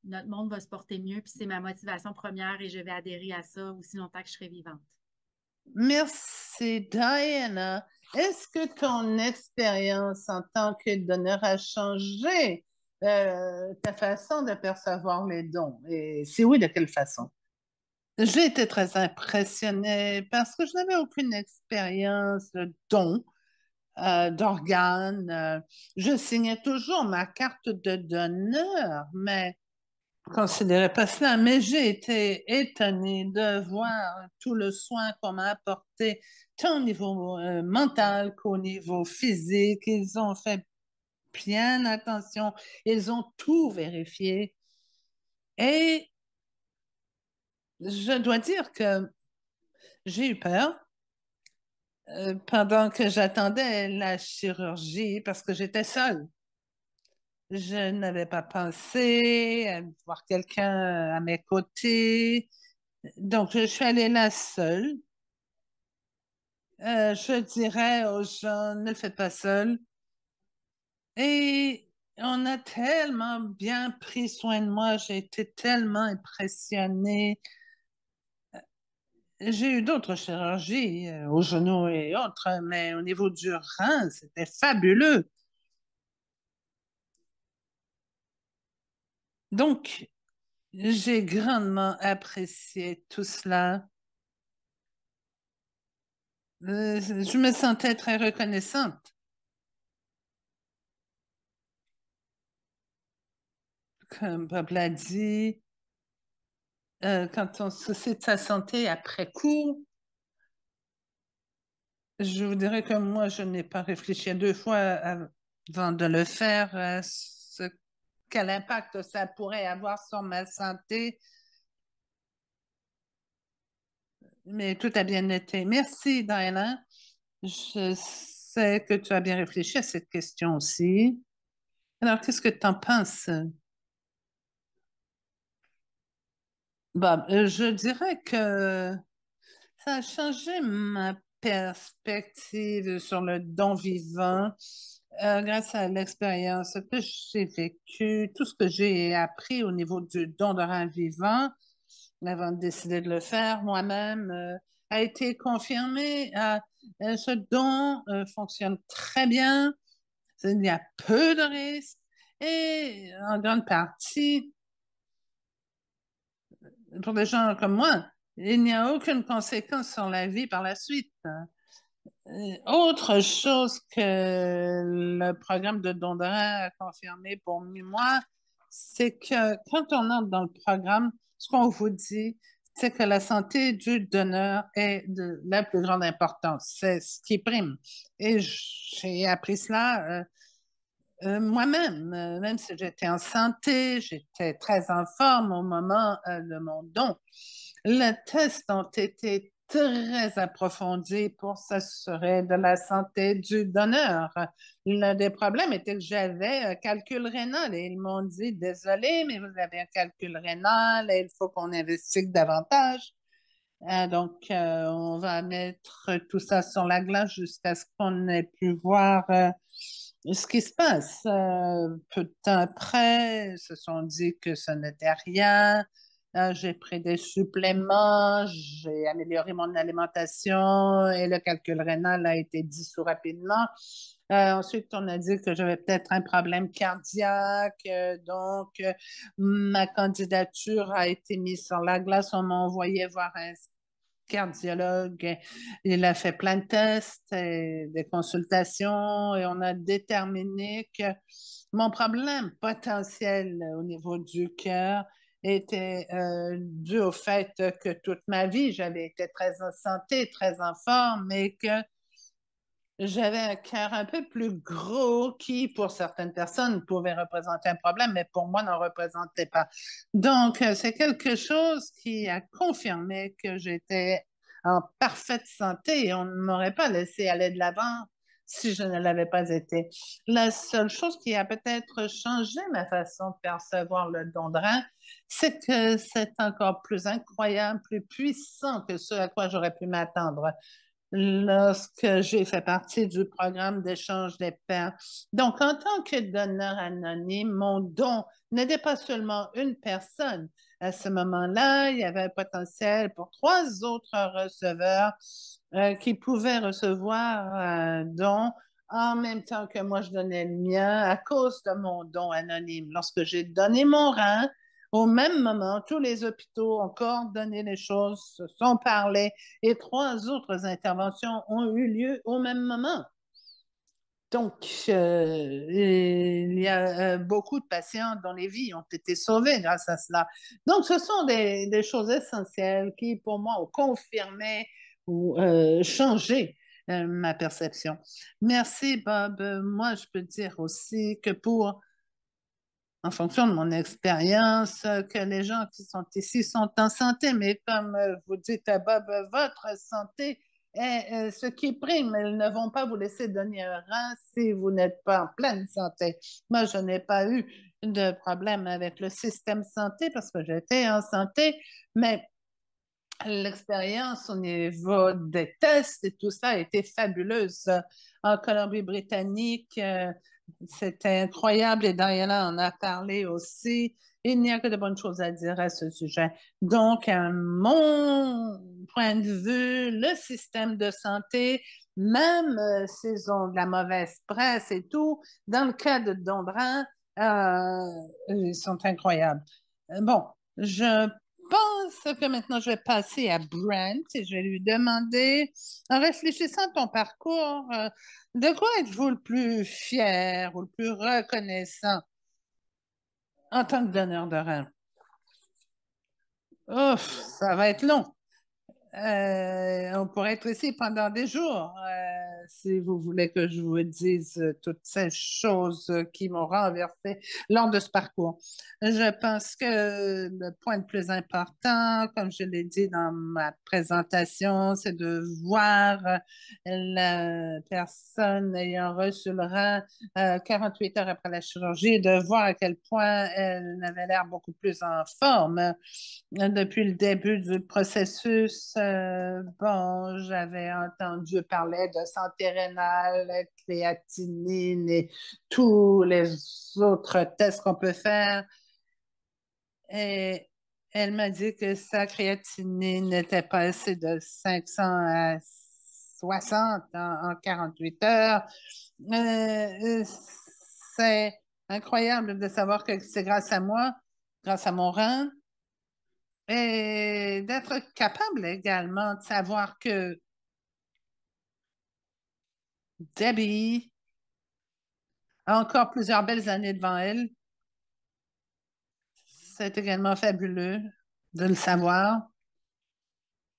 notre monde va se porter mieux, puis c'est ma motivation première et je vais adhérer à ça aussi longtemps que je serai vivante. Merci, Diana. Est-ce que ton expérience en tant que donneur a changé ta façon de percevoir les dons? Et si oui, de quelle façon? J'ai été très impressionnée parce que je n'avais aucune expérience de don, d'organes. Je signais toujours ma carte de donneur, mais je ne considérais pas cela. Mais j'ai été étonnée de voir tout le soin qu'on m'a apporté, tant au niveau mental qu'au niveau physique. Ils ont fait bien attention. Ils ont tout vérifié. Et je dois dire que j'ai eu peur pendant que j'attendais la chirurgie parce que j'étais seule. Je n'avais pas pensé à voir quelqu'un à mes côtés. Donc, je suis allée là seule. Je dirais aux gens, ne le faites pas seul. Et on a tellement bien pris soin de moi. J'ai été tellement impressionnée. J'ai eu d'autres chirurgies au genou et autres, mais au niveau du rein, c'était fabuleux. Donc, j'ai grandement apprécié tout cela. Je me sentais très reconnaissante. Comme Bob l'a dit, quand on se soucie de sa santé après coup, je vous dirais que moi, je n'ai pas réfléchi à deux fois avant de le faire, quel impact ça pourrait avoir sur ma santé, mais tout a bien été. Merci, Diana. Je sais que tu as bien réfléchi à cette question aussi. Alors, qu'est-ce que tu en penses? Bob, je dirais que ça a changé ma perspective sur le don vivant grâce à l'expérience que j'ai vécue, tout ce que j'ai appris au niveau du don de rein vivant avant de décider de le faire moi-même a été confirmé. Ce don fonctionne très bien, il y a peu de risques et en grande partie, pour des gens comme moi, il n'y a aucune conséquence sur la vie par la suite. Autre chose que le programme de don de rein a confirmé pour moi, c'est que quand on entre dans le programme, ce qu'on vous dit, c'est que la santé du donneur est de la plus grande importance. C'est ce qui prime. Et j'ai appris cela moi-même, même si j'étais en santé, j'étais très en forme au moment de mon don. Les tests ont été très approfondis pour s'assurer de la santé du donneur. L'un des problèmes était que j'avais un calcul rénal et ils m'ont dit, désolé, mais vous avez un calcul rénal et il faut qu'on investigue davantage. On va mettre tout ça sur la glace jusqu'à ce qu'on ait pu voir ce qui se passe. Peu de temps après, ils se sont dit que ce n'était rien. J'ai pris des suppléments, j'ai amélioré mon alimentation et le calcul rénal a été dissous rapidement. Ensuite, on a dit que j'avais peut-être un problème cardiaque, ma candidature a été mise sur la glace. On m'a envoyé voir un cardiologue. Il a fait plein de tests et des consultations et on a déterminé que mon problème potentiel au niveau du cœur était dû au fait que toute ma vie, j'avais été très en santé, très en forme et que j'avais un cœur un peu plus gros qui, pour certaines personnes, pouvait représenter un problème, mais pour moi, n'en représentait pas. C'est quelque chose qui a confirmé que j'étais en parfaite santé et on ne m'aurait pas laissé aller de l'avant si je ne l'avais pas été. La seule chose qui a peut-être changé ma façon de percevoir le don de rein, c'est que c'est encore plus incroyable, plus puissant que ce à quoi j'aurais pu m'attendre lorsque j'ai fait partie du programme d'échange des pairs. Donc, en tant que donneur anonyme, mon don n'était pas seulement une personne. À ce moment-là, il y avait un potentiel pour trois autres receveurs qui pouvaient recevoir un don en même temps que moi je donnais le mien à cause de mon don anonyme. Lorsque j'ai donné mon rein, au même moment, tous les hôpitaux ont coordonné les choses, se sont parlé et trois autres interventions ont eu lieu au même moment. Il y a beaucoup de patients dont les vies ont été sauvées grâce à cela. Donc, ce sont des choses essentielles qui, pour moi, ont confirmé ou changé ma perception. Merci, Bob. Moi, je peux dire aussi que en fonction de mon expérience, que les gens qui sont ici sont en santé, mais comme vous dites à Bob, votre santé est ce qui prime. Ils ne vont pas vous laisser donner un rein si vous n'êtes pas en pleine santé. Moi, je n'ai pas eu de problème avec le système santé parce que j'étais en santé, mais l'expérience au niveau des tests et tout ça a été fabuleuse. En Colombie-Britannique, c'était incroyable et Diana en a parlé aussi. Il n'y a que de bonnes choses à dire à ce sujet. Donc, à mon point de vue, le système de santé, même s'ils ont de la mauvaise presse et tout, dans le cas de Dondrin, ils sont incroyables. Bon, je pense que maintenant je vais passer à Brent et je vais lui demander, en réfléchissant à ton parcours, de quoi êtes-vous le plus fier ou le plus reconnaissant en tant que donneur de rein? Ouf, ça va être long. On pourrait être ici pendant des jours, si vous voulez que je vous dise toutes ces choses qui m'ont renversé lors de ce parcours. Je pense que le point le plus important, comme je l'ai dit dans ma présentation, c'est de voir la personne ayant reçu le rang 48 heures après la chirurgie, de voir à quel point elle avait l'air beaucoup plus en forme depuis le début du processus. Bon, j'avais entendu parler de santé rénale, créatinine et tous les autres tests qu'on peut faire. Et elle m'a dit que sa créatinine était passée de 500 à 60 en 48 heures. C'est incroyable de savoir que c'est grâce à moi, grâce à mon rein, et d'être capable également de savoir que Debbie a encore plusieurs belles années devant elle. C'est également fabuleux de le savoir.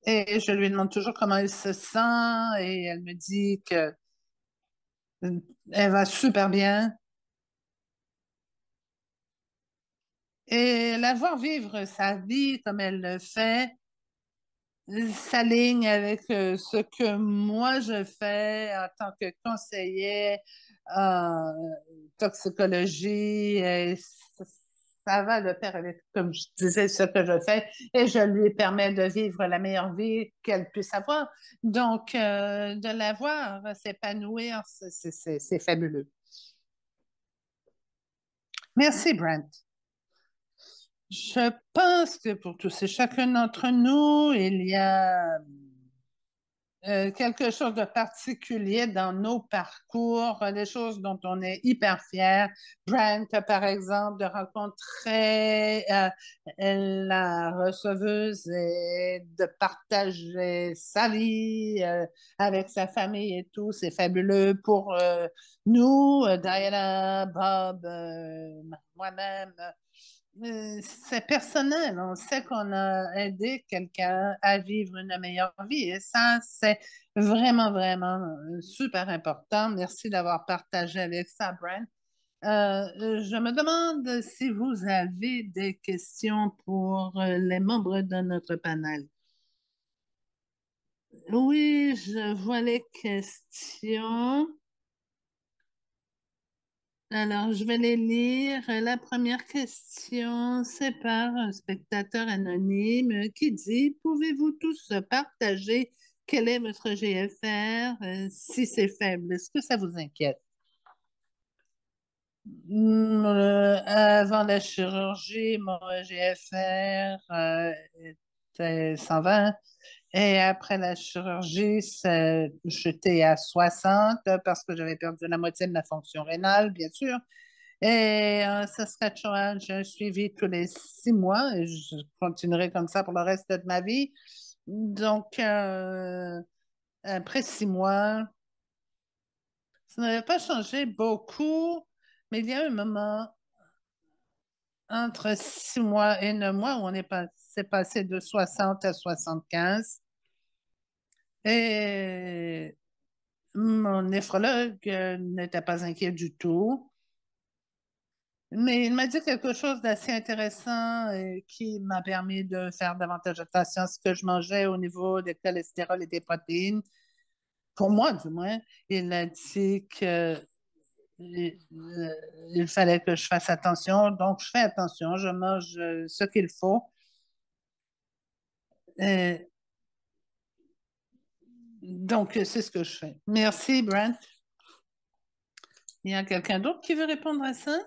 Et je lui demande toujours comment elle se sent et elle me dit que elle va super bien. Et la voir vivre sa vie comme elle le fait, s'aligne avec ce que moi je fais en tant que conseiller en toxicologie. Et ça va de pair avec, comme je disais, ce que je fais et je lui permets de vivre la meilleure vie qu'elle puisse avoir. Donc, de la voir s'épanouir, c'est fabuleux. Merci, Brent. Je pense que pour tous et chacun d'entre nous, il y a quelque chose de particulier dans nos parcours, des choses dont on est hyper fier. Brent, par exemple, de rencontrer la receveuse et de partager sa vie avec sa famille et tout, c'est fabuleux pour nous, Diana, Bob, moi-même. C'est personnel. On sait qu'on a aidé quelqu'un à vivre une meilleure vie. Et ça, c'est vraiment, vraiment super important. Merci d'avoir partagé avec ça, Brent. Je me demande si vous avez des questions pour les membres de notre panel. Oui, je vois les questions. Alors, je vais les lire. La première question, c'est par un spectateur anonyme qui dit, pouvez-vous tous partager quel est votre GFR si c'est faible? Est-ce que ça vous inquiète? Avant la chirurgie, mon GFR était 120 et après la chirurgie, j'étais à 60 parce que j'avais perdu la moitié de la fonction rénale, bien sûr. Et en Saskatchewan, j'ai un suivi tous les 6 mois et je continuerai comme ça pour le reste de ma vie. Donc, après 6 mois, ça n'avait pas changé beaucoup, mais il y a un moment entre 6 mois et 9 mois où c'est passé de 60 à 75. Et mon néphrologue n'était pas inquiet du tout. Mais il m'a dit quelque chose d'assez intéressant qui m'a permis de faire davantage attention à ce que je mangeais au niveau des cholestérol et des protéines. Pour moi, du moins, il a dit que il fallait que je fasse attention. Donc, je fais attention, je mange ce qu'il faut. Euh, donc, c'est ce que je fais. Merci, Brent. Il y a quelqu'un d'autre qui veut répondre à ça?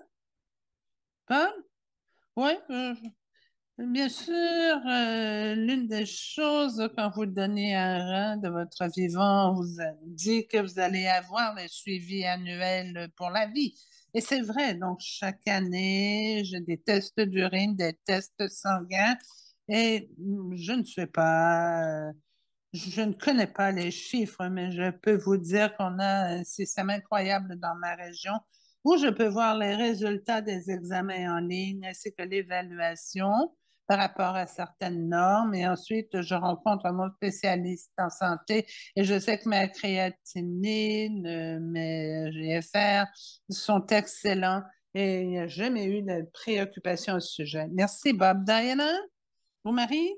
Pas? Oui, bien sûr, l'une des choses quand vous donnez un rein de votre vivant, on vous dit que vous allez avoir le suivi annuel pour la vie. Et c'est vrai, donc chaque année, j'ai des tests d'urine, des tests sanguins, et je ne sais pas, je ne connais pas les chiffres, mais je peux vous dire qu'on a un système incroyable dans ma région où je peux voir les résultats des examens en ligne ainsi que l'évaluation par rapport à certaines normes. Et ensuite, je rencontre mon spécialiste en santé et je sais que ma créatinine, mes GFR sont excellents et il n'y a jamais eu de préoccupation à ce sujet. Merci, Bob. Diana, vous, Marie?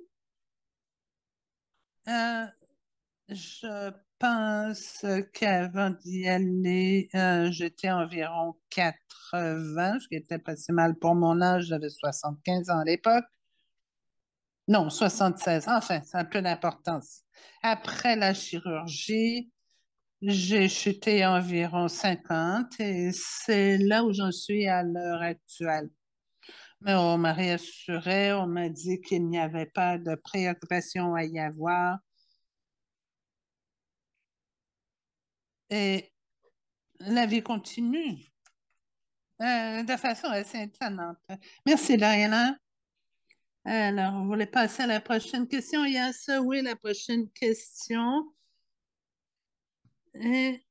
Euh, je pense qu'avant d'y aller, j'étais environ 80, ce qui était pas si mal pour mon âge. J'avais 75 ans à l'époque. Non, 76. Enfin, ça a un peu d'importance. Après la chirurgie, j'ai chuté à environ 50 et c'est là où j'en suis à l'heure actuelle. Mais on m'a réassuré, on m'a dit qu'il n'y avait pas de préoccupation à y avoir et la vie continue de façon assez étonnante. Merci, Diana. Alors, vous voulez passer à la prochaine question? Il y a ça, oui, la prochaine question. Et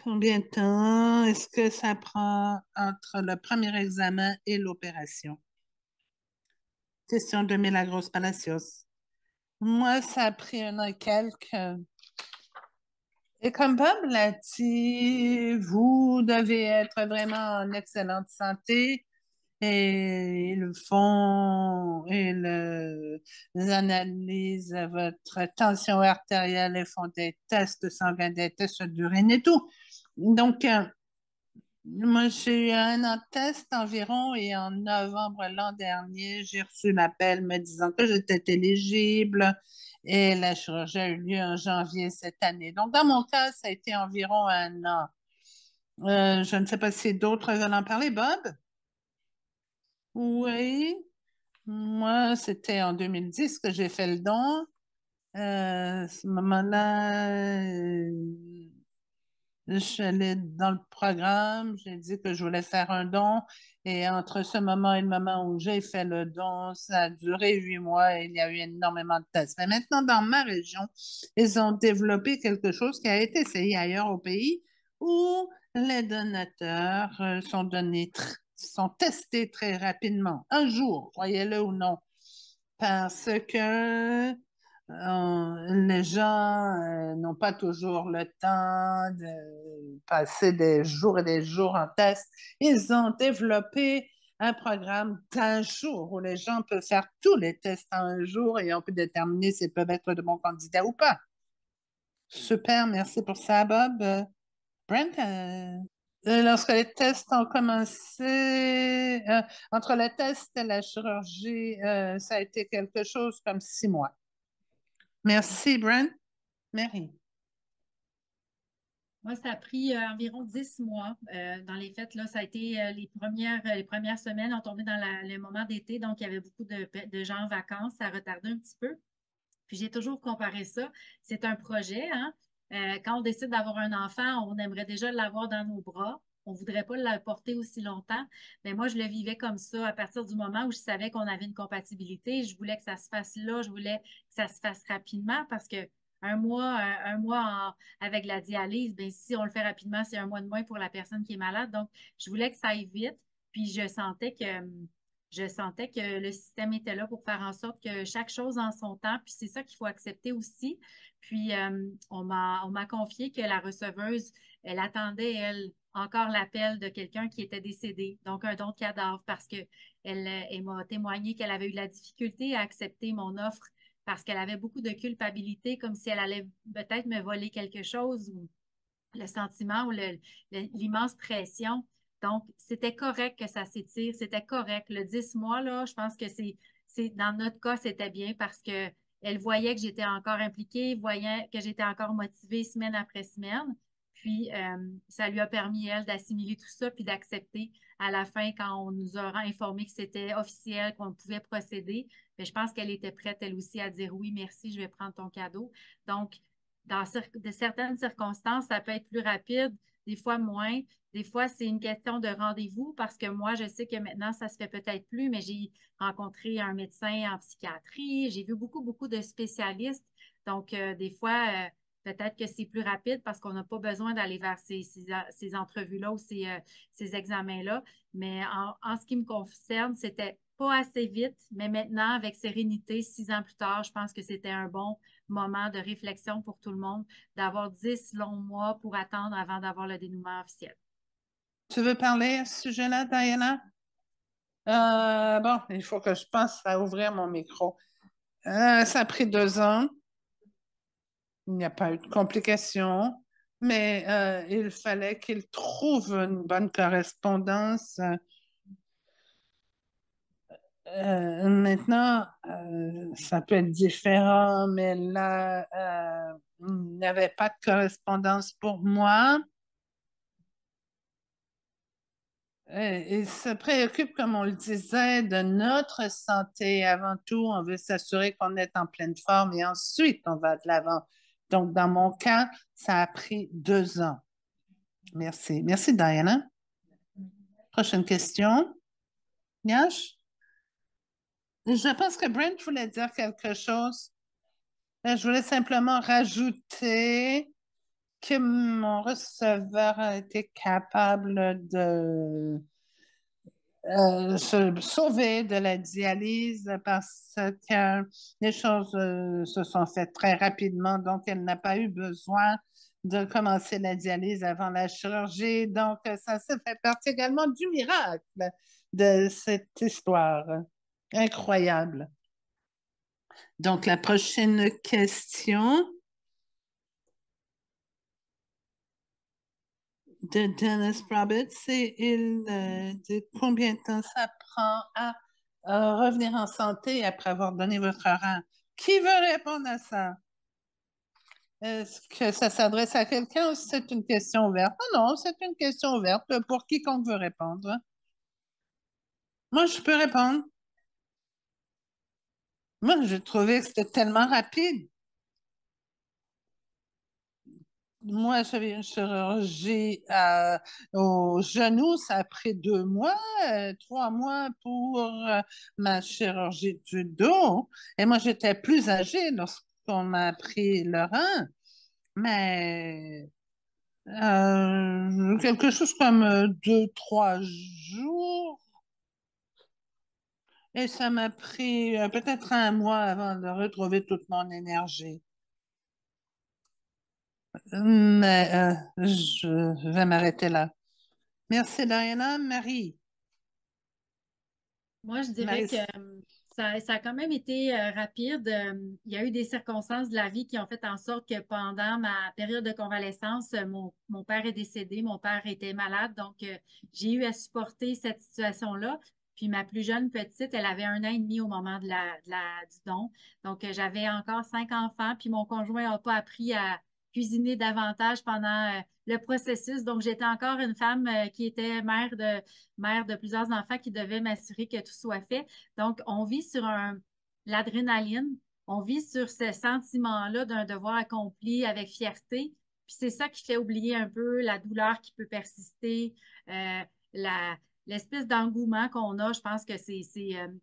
combien de temps est-ce que ça prend entre le premier examen et l'opération? Question de Milagros Palacios. Moi, ça a pris un an et quelques. Et comme Bob l'a dit, vous devez être vraiment en excellente santé et ils font, ils analysent votre tension artérielle et font des tests sanguins, des tests d'urine et tout. Donc, moi, j'ai eu un an de test environ et en novembre l'an dernier, j'ai reçu l'appel me disant que j'étais éligible et la chirurgie a eu lieu en janvier cette année. Donc, dans mon cas, ça a été environ un an. Je ne sais pas si d'autres veulent en parler. Bob? Oui, moi, c'était en 2010 que j'ai fait le don. À ce moment-là, je suis allée dans le programme, j'ai dit que je voulais faire un don et entre ce moment et le moment où j'ai fait le don, ça a duré 8 mois et il y a eu énormément de tests. Mais maintenant, dans ma région, ils ont développé quelque chose qui a été essayé ailleurs au pays où les donateurs sont testés très rapidement, un jour, croyez-le ou non, parce que les gens n'ont pas toujours le temps de passer des jours et des jours en test. Ils ont développé un programme d'un jour où les gens peuvent faire tous les tests en un jour et on peut déterminer s'ils peuvent être de bons candidats ou pas. Super, merci pour ça, Bob. Brent, lorsque les tests ont commencé, entre le test et la chirurgie, ça a été quelque chose comme 6 mois. Merci, Brent. Mary. Moi, ça a pris environ 10 mois. Dans les fêtes, là, ça a été les premières semaines, on tombait dans le moment d'été, donc il y avait beaucoup de gens en vacances. Ça a retardé un petit peu. Puis j'ai toujours comparé ça. C'est un projet, hein? Quand on décide d'avoir un enfant, on aimerait déjà l'avoir dans nos bras. On ne voudrait pas le porter aussi longtemps. Mais moi, je le vivais comme ça à partir du moment où je savais qu'on avait une compatibilité. Je voulais que ça se fasse là. Je voulais que ça se fasse rapidement parce que avec la dialyse, ben, si on le fait rapidement, c'est un mois de moins pour la personne qui est malade. Donc, je voulais que ça aille vite. Puis je sentais que le système était là pour faire en sorte que chaque chose en son temps, puis c'est ça qu'il faut accepter aussi. Puis on m'a confié que la receveuse, elle attendait, elle, encore l'appel de quelqu'un qui était décédé, donc un don de cadavre, parce qu'elle m'a témoigné qu'elle avait eu de la difficulté à accepter mon offre parce qu'elle avait beaucoup de culpabilité, comme si elle allait peut-être me voler quelque chose ou le sentiment ou l'immense pression. Donc, c'était correct que ça s'étire, c'était correct. Le 10 mois, là, je pense que dans notre cas, c'était bien parce que elle voyait que j'étais encore impliquée, voyait que j'étais encore motivée semaine après semaine. Puis, ça lui a permis, elle, d'assimiler tout ça puis d'accepter à la fin, quand on nous aura informé que c'était officiel, qu'on pouvait procéder. Mais je pense qu'elle était prête, elle aussi, à dire oui, merci, je vais prendre ton cadeau. Donc, de certaines circonstances, ça peut être plus rapide, des fois moins. Des fois, c'est une question de rendez-vous parce que moi, je sais que maintenant, ça se fait peut-être plus, mais j'ai rencontré un médecin en psychiatrie, j'ai vu beaucoup, beaucoup de spécialistes. Donc, des fois, Peut-être que c'est plus rapide parce qu'on n'a pas besoin d'aller vers ces entrevues-là ou ces examens-là. Mais en ce qui me concerne, c'était pas assez vite, mais maintenant, avec sérénité, 6 ans plus tard, je pense que c'était un bon moment de réflexion pour tout le monde, d'avoir 10 longs mois pour attendre avant d'avoir le dénouement officiel. Tu veux parler à ce sujet-là, Diana? Bon, il faut que je pense à ouvrir mon micro. Ça a pris 2 ans. Il n'y a pas eu de complications, mais il fallait qu'il trouve une bonne correspondance. Maintenant, ça peut être différent, mais là, il n'y avait pas de correspondance pour moi. Il se préoccupe, comme on le disait, de notre santé. Avant tout, on veut s'assurer qu'on est en pleine forme et ensuite on va de l'avant. Donc, dans mon cas, ça a pris 2 ans. Merci. Merci, Diana. Prochaine question. Yash? Je pense que Brent voulait dire quelque chose. Je voulais simplement rajouter que mon receveur a été capable de se sauver de la dialyse parce que les choses se sont faites très rapidement, donc elle n'a pas eu besoin de commencer la dialyse avant la chirurgie. Donc, ça fait partie également du miracle de cette histoire. Incroyable. Donc, la prochaine question de Dennis Roberts, c'est de combien de temps ça prend à revenir en santé après avoir donné votre rang? Qui veut répondre à ça? Est-ce que ça s'adresse à quelqu'un ou c'est une question ouverte? Non, non, c'est une question ouverte pour quiconque veut répondre. Moi, je peux répondre. Moi, j'ai trouvé que c'était tellement rapide. Moi, j'avais une chirurgie au genou, ça a pris 2 mois, 3 mois pour ma chirurgie du dos. Et moi, j'étais plus âgée lorsqu'on m'a pris le rein, mais quelque chose comme 2, 3 jours. Et ça m'a pris peut-être un mois avant de retrouver toute mon énergie. Mais je vais m'arrêter là. Merci, Diana. Marie. Moi, je dirais que Marie. ça a quand même été rapide. Il y a eu des circonstances de la vie qui ont fait en sorte que pendant ma période de convalescence, mon père est décédé, mon père était malade, donc j'ai eu à supporter cette situation-là. Puis ma plus jeune petite, elle avait 1 an et demi au moment du don. Donc j'avais encore 5 enfants, puis mon conjoint n'a pas appris à cuisiner davantage pendant le processus. Donc j'étais encore une femme qui était mère de plusieurs enfants qui devait m'assurer que tout soit fait. Donc, on vit sur l'adrénaline, on vit sur ce sentiment-là d'un devoir accompli avec fierté. Puis c'est ça qui fait oublier un peu la douleur qui peut persister, euh, l'espèce d'engouement qu'on a. Je pense que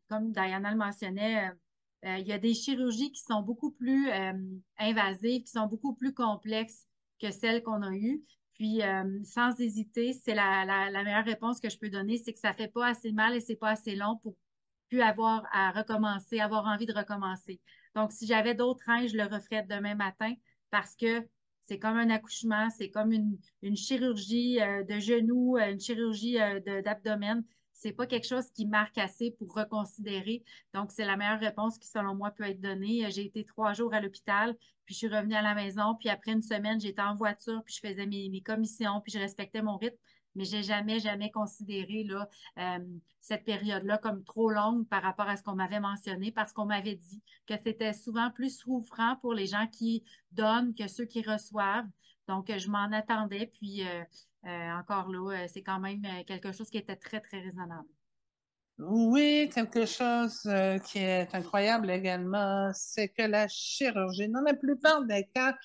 comme Diana le mentionnait, il y a des chirurgies qui sont beaucoup plus invasives, qui sont beaucoup plus complexes que celles qu'on a eues. Puis, sans hésiter, c'est la meilleure réponse que je peux donner, c'est que ça fait pas assez mal et c'est pas assez long pour plus avoir à recommencer, avoir envie de recommencer. Donc, si j'avais d'autres reins, je le referais demain matin parce que c'est comme un accouchement, c'est comme une chirurgie de genou, une chirurgie d'abdomen. C'est pas quelque chose qui marque assez pour reconsidérer. Donc, c'est la meilleure réponse qui, selon moi, peut être donnée. J'ai été 3 jours à l'hôpital, puis je suis revenue à la maison, puis après une semaine, j'étais en voiture, puis je faisais mes commissions, puis je respectais mon rythme, mais j'ai jamais, jamais considéré là, cette période-là comme trop longue par rapport à ce qu'on m'avait mentionné, parce qu'on m'avait dit que c'était souvent plus souffrant pour les gens qui donnent que ceux qui reçoivent. Donc, je m'en attendais, puis encore là, c'est quand même quelque chose qui était très, très raisonnable. Oui, quelque chose qui est incroyable également, c'est que la chirurgie, dans la plupart des cas,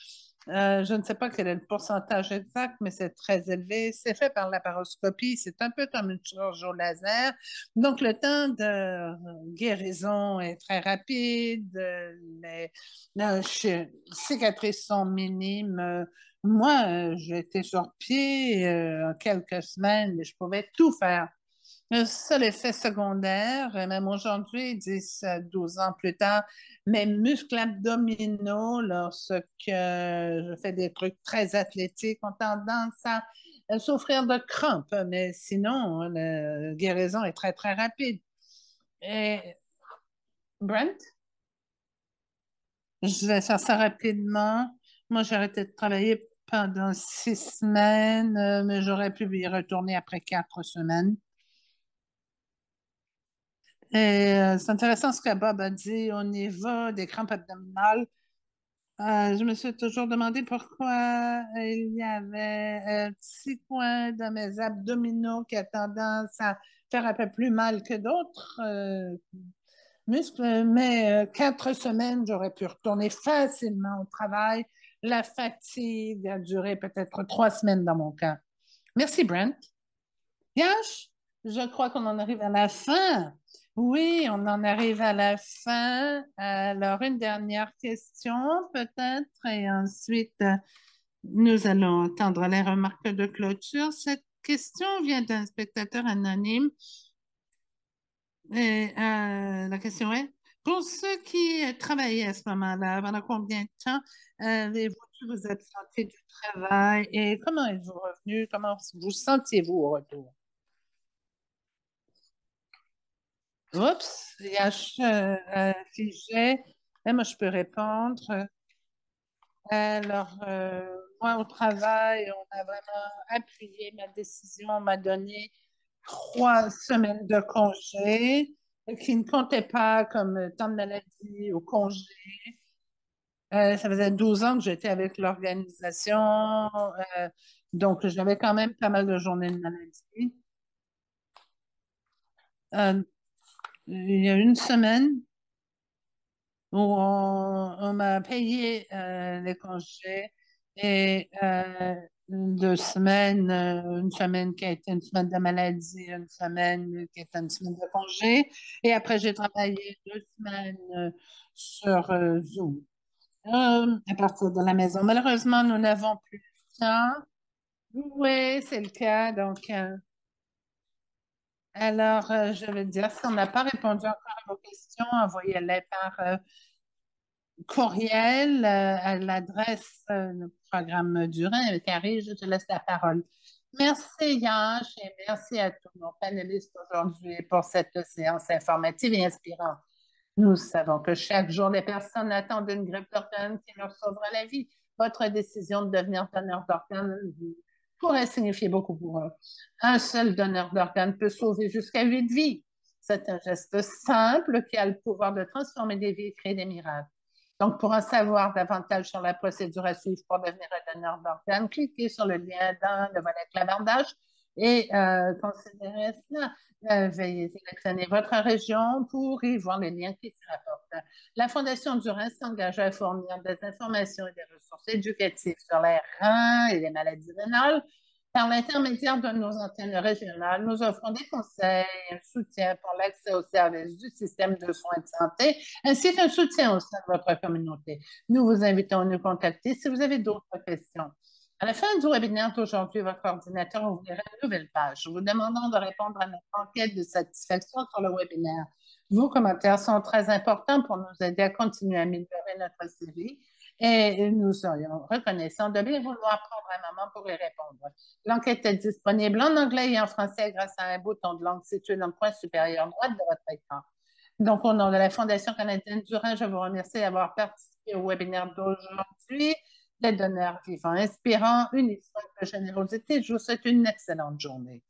Je ne sais pas quel est le pourcentage exact, mais c'est très élevé. C'est fait par laparoscopie. C'est un peu comme une chirurgie au laser. Donc, le temps de guérison est très rapide. Les cicatrices sont minimes. Moi, j'étais sur pied en quelques semaines et je pouvais tout faire. Le seul effet secondaire, même aujourd'hui, 10 à 12 ans plus tard, mes muscles abdominaux, lorsque je fais des trucs très athlétiques, ont tendance à souffrir de crampes. Mais sinon, la guérison est très, très rapide. Et Brent, je vais faire ça rapidement. Moi, j'ai arrêté de travailler pendant 6 semaines, mais j'aurais pu y retourner après 4 semaines. Et c'est intéressant ce que Bob a dit au niveau des crampes abdominales. Je me suis toujours demandé pourquoi il y avait un petit coin dans mes abdominaux qui a tendance à faire un peu plus mal que d'autres muscles. Mais 4 semaines, j'aurais pu retourner facilement au travail. La fatigue a duré peut-être 3 semaines dans mon cas. Merci, Brent. Yash, je crois qu'on en arrive à la fin. Oui, on en arrive à la fin. Alors, une dernière question peut-être, et ensuite, nous allons entendre les remarques de clôture. Cette question vient d'un spectateur anonyme. Et la question est, pour ceux qui travaillaient à ce moment-là, pendant combien de temps avez-vous dû vous absenter du travail et comment êtes-vous revenu? Comment vous sentiez-vous au retour? Oups, il y a un sujet. Et moi, je peux répondre. Alors, moi, au travail, on a vraiment appuyé ma décision. On m'a donné 3 semaines de congé qui ne comptaient pas comme temps de maladie ou congé. Ça faisait 12 ans que j'étais avec l'organisation, donc j'avais quand même pas mal de journées de maladie. Euh, il y a une semaine, où on m'a payé les congés et 2 semaines, une semaine qui a été une semaine de maladie, une semaine qui était une semaine de congé. Et après, j'ai travaillé 2 semaines sur Zoom à partir de la maison. Malheureusement, nous n'avons plus de temps. Oui, c'est le cas. Donc, alors, je veux dire, si on n'a pas répondu encore à vos questions, envoyez-les par courriel à l'adresse du programme Durin. Carrie, je te laisse la parole. Merci Yash et merci à tous nos panélistes aujourd'hui pour cette séance informative et inspirante. Nous savons que chaque jour, les personnes attendent une greffe d'organes qui leur sauvera la vie. Votre décision de devenir donneur d'organes pourrait signifier beaucoup pour eux. Un seul donneur d'organes peut sauver jusqu'à 8 vies. C'est un geste simple qui a le pouvoir de transformer des vies et créer des miracles. Donc, pour en savoir davantage sur la procédure à suivre pour devenir un donneur d'organes, cliquez sur le lien dans le volet clavardage et considérez cela. Veuillez sélectionner votre région pour y voir les liens qui se rapportent. La Fondation du Rhin s'engage à fournir des informations et des ressources éducatives sur les reins et les maladies rénales. Par l'intermédiaire de nos antennes régionales, nous offrons des conseils, un soutien pour l'accès aux services du système de soins de santé, ainsi qu'un soutien au sein de votre communauté. Nous vous invitons à nous contacter si vous avez d'autres questions. À la fin du webinaire d'aujourd'hui, votre ordinateur ouvrira une nouvelle page. Nous vous demandons de répondre à notre enquête de satisfaction sur le webinaire. Vos commentaires sont très importants pour nous aider à continuer à améliorer notre série et nous serions reconnaissants de bien vouloir prendre un moment pour y répondre. L'enquête est disponible en anglais et en français grâce à un bouton de langue situé dans le coin supérieur droit de votre écran. Donc, au nom de la Fondation canadienne du Rhin, je vous remercie d'avoir participé au webinaire d'aujourd'hui. Des donneurs vivants inspirants, une histoire de générosité. Je vous souhaite une excellente journée.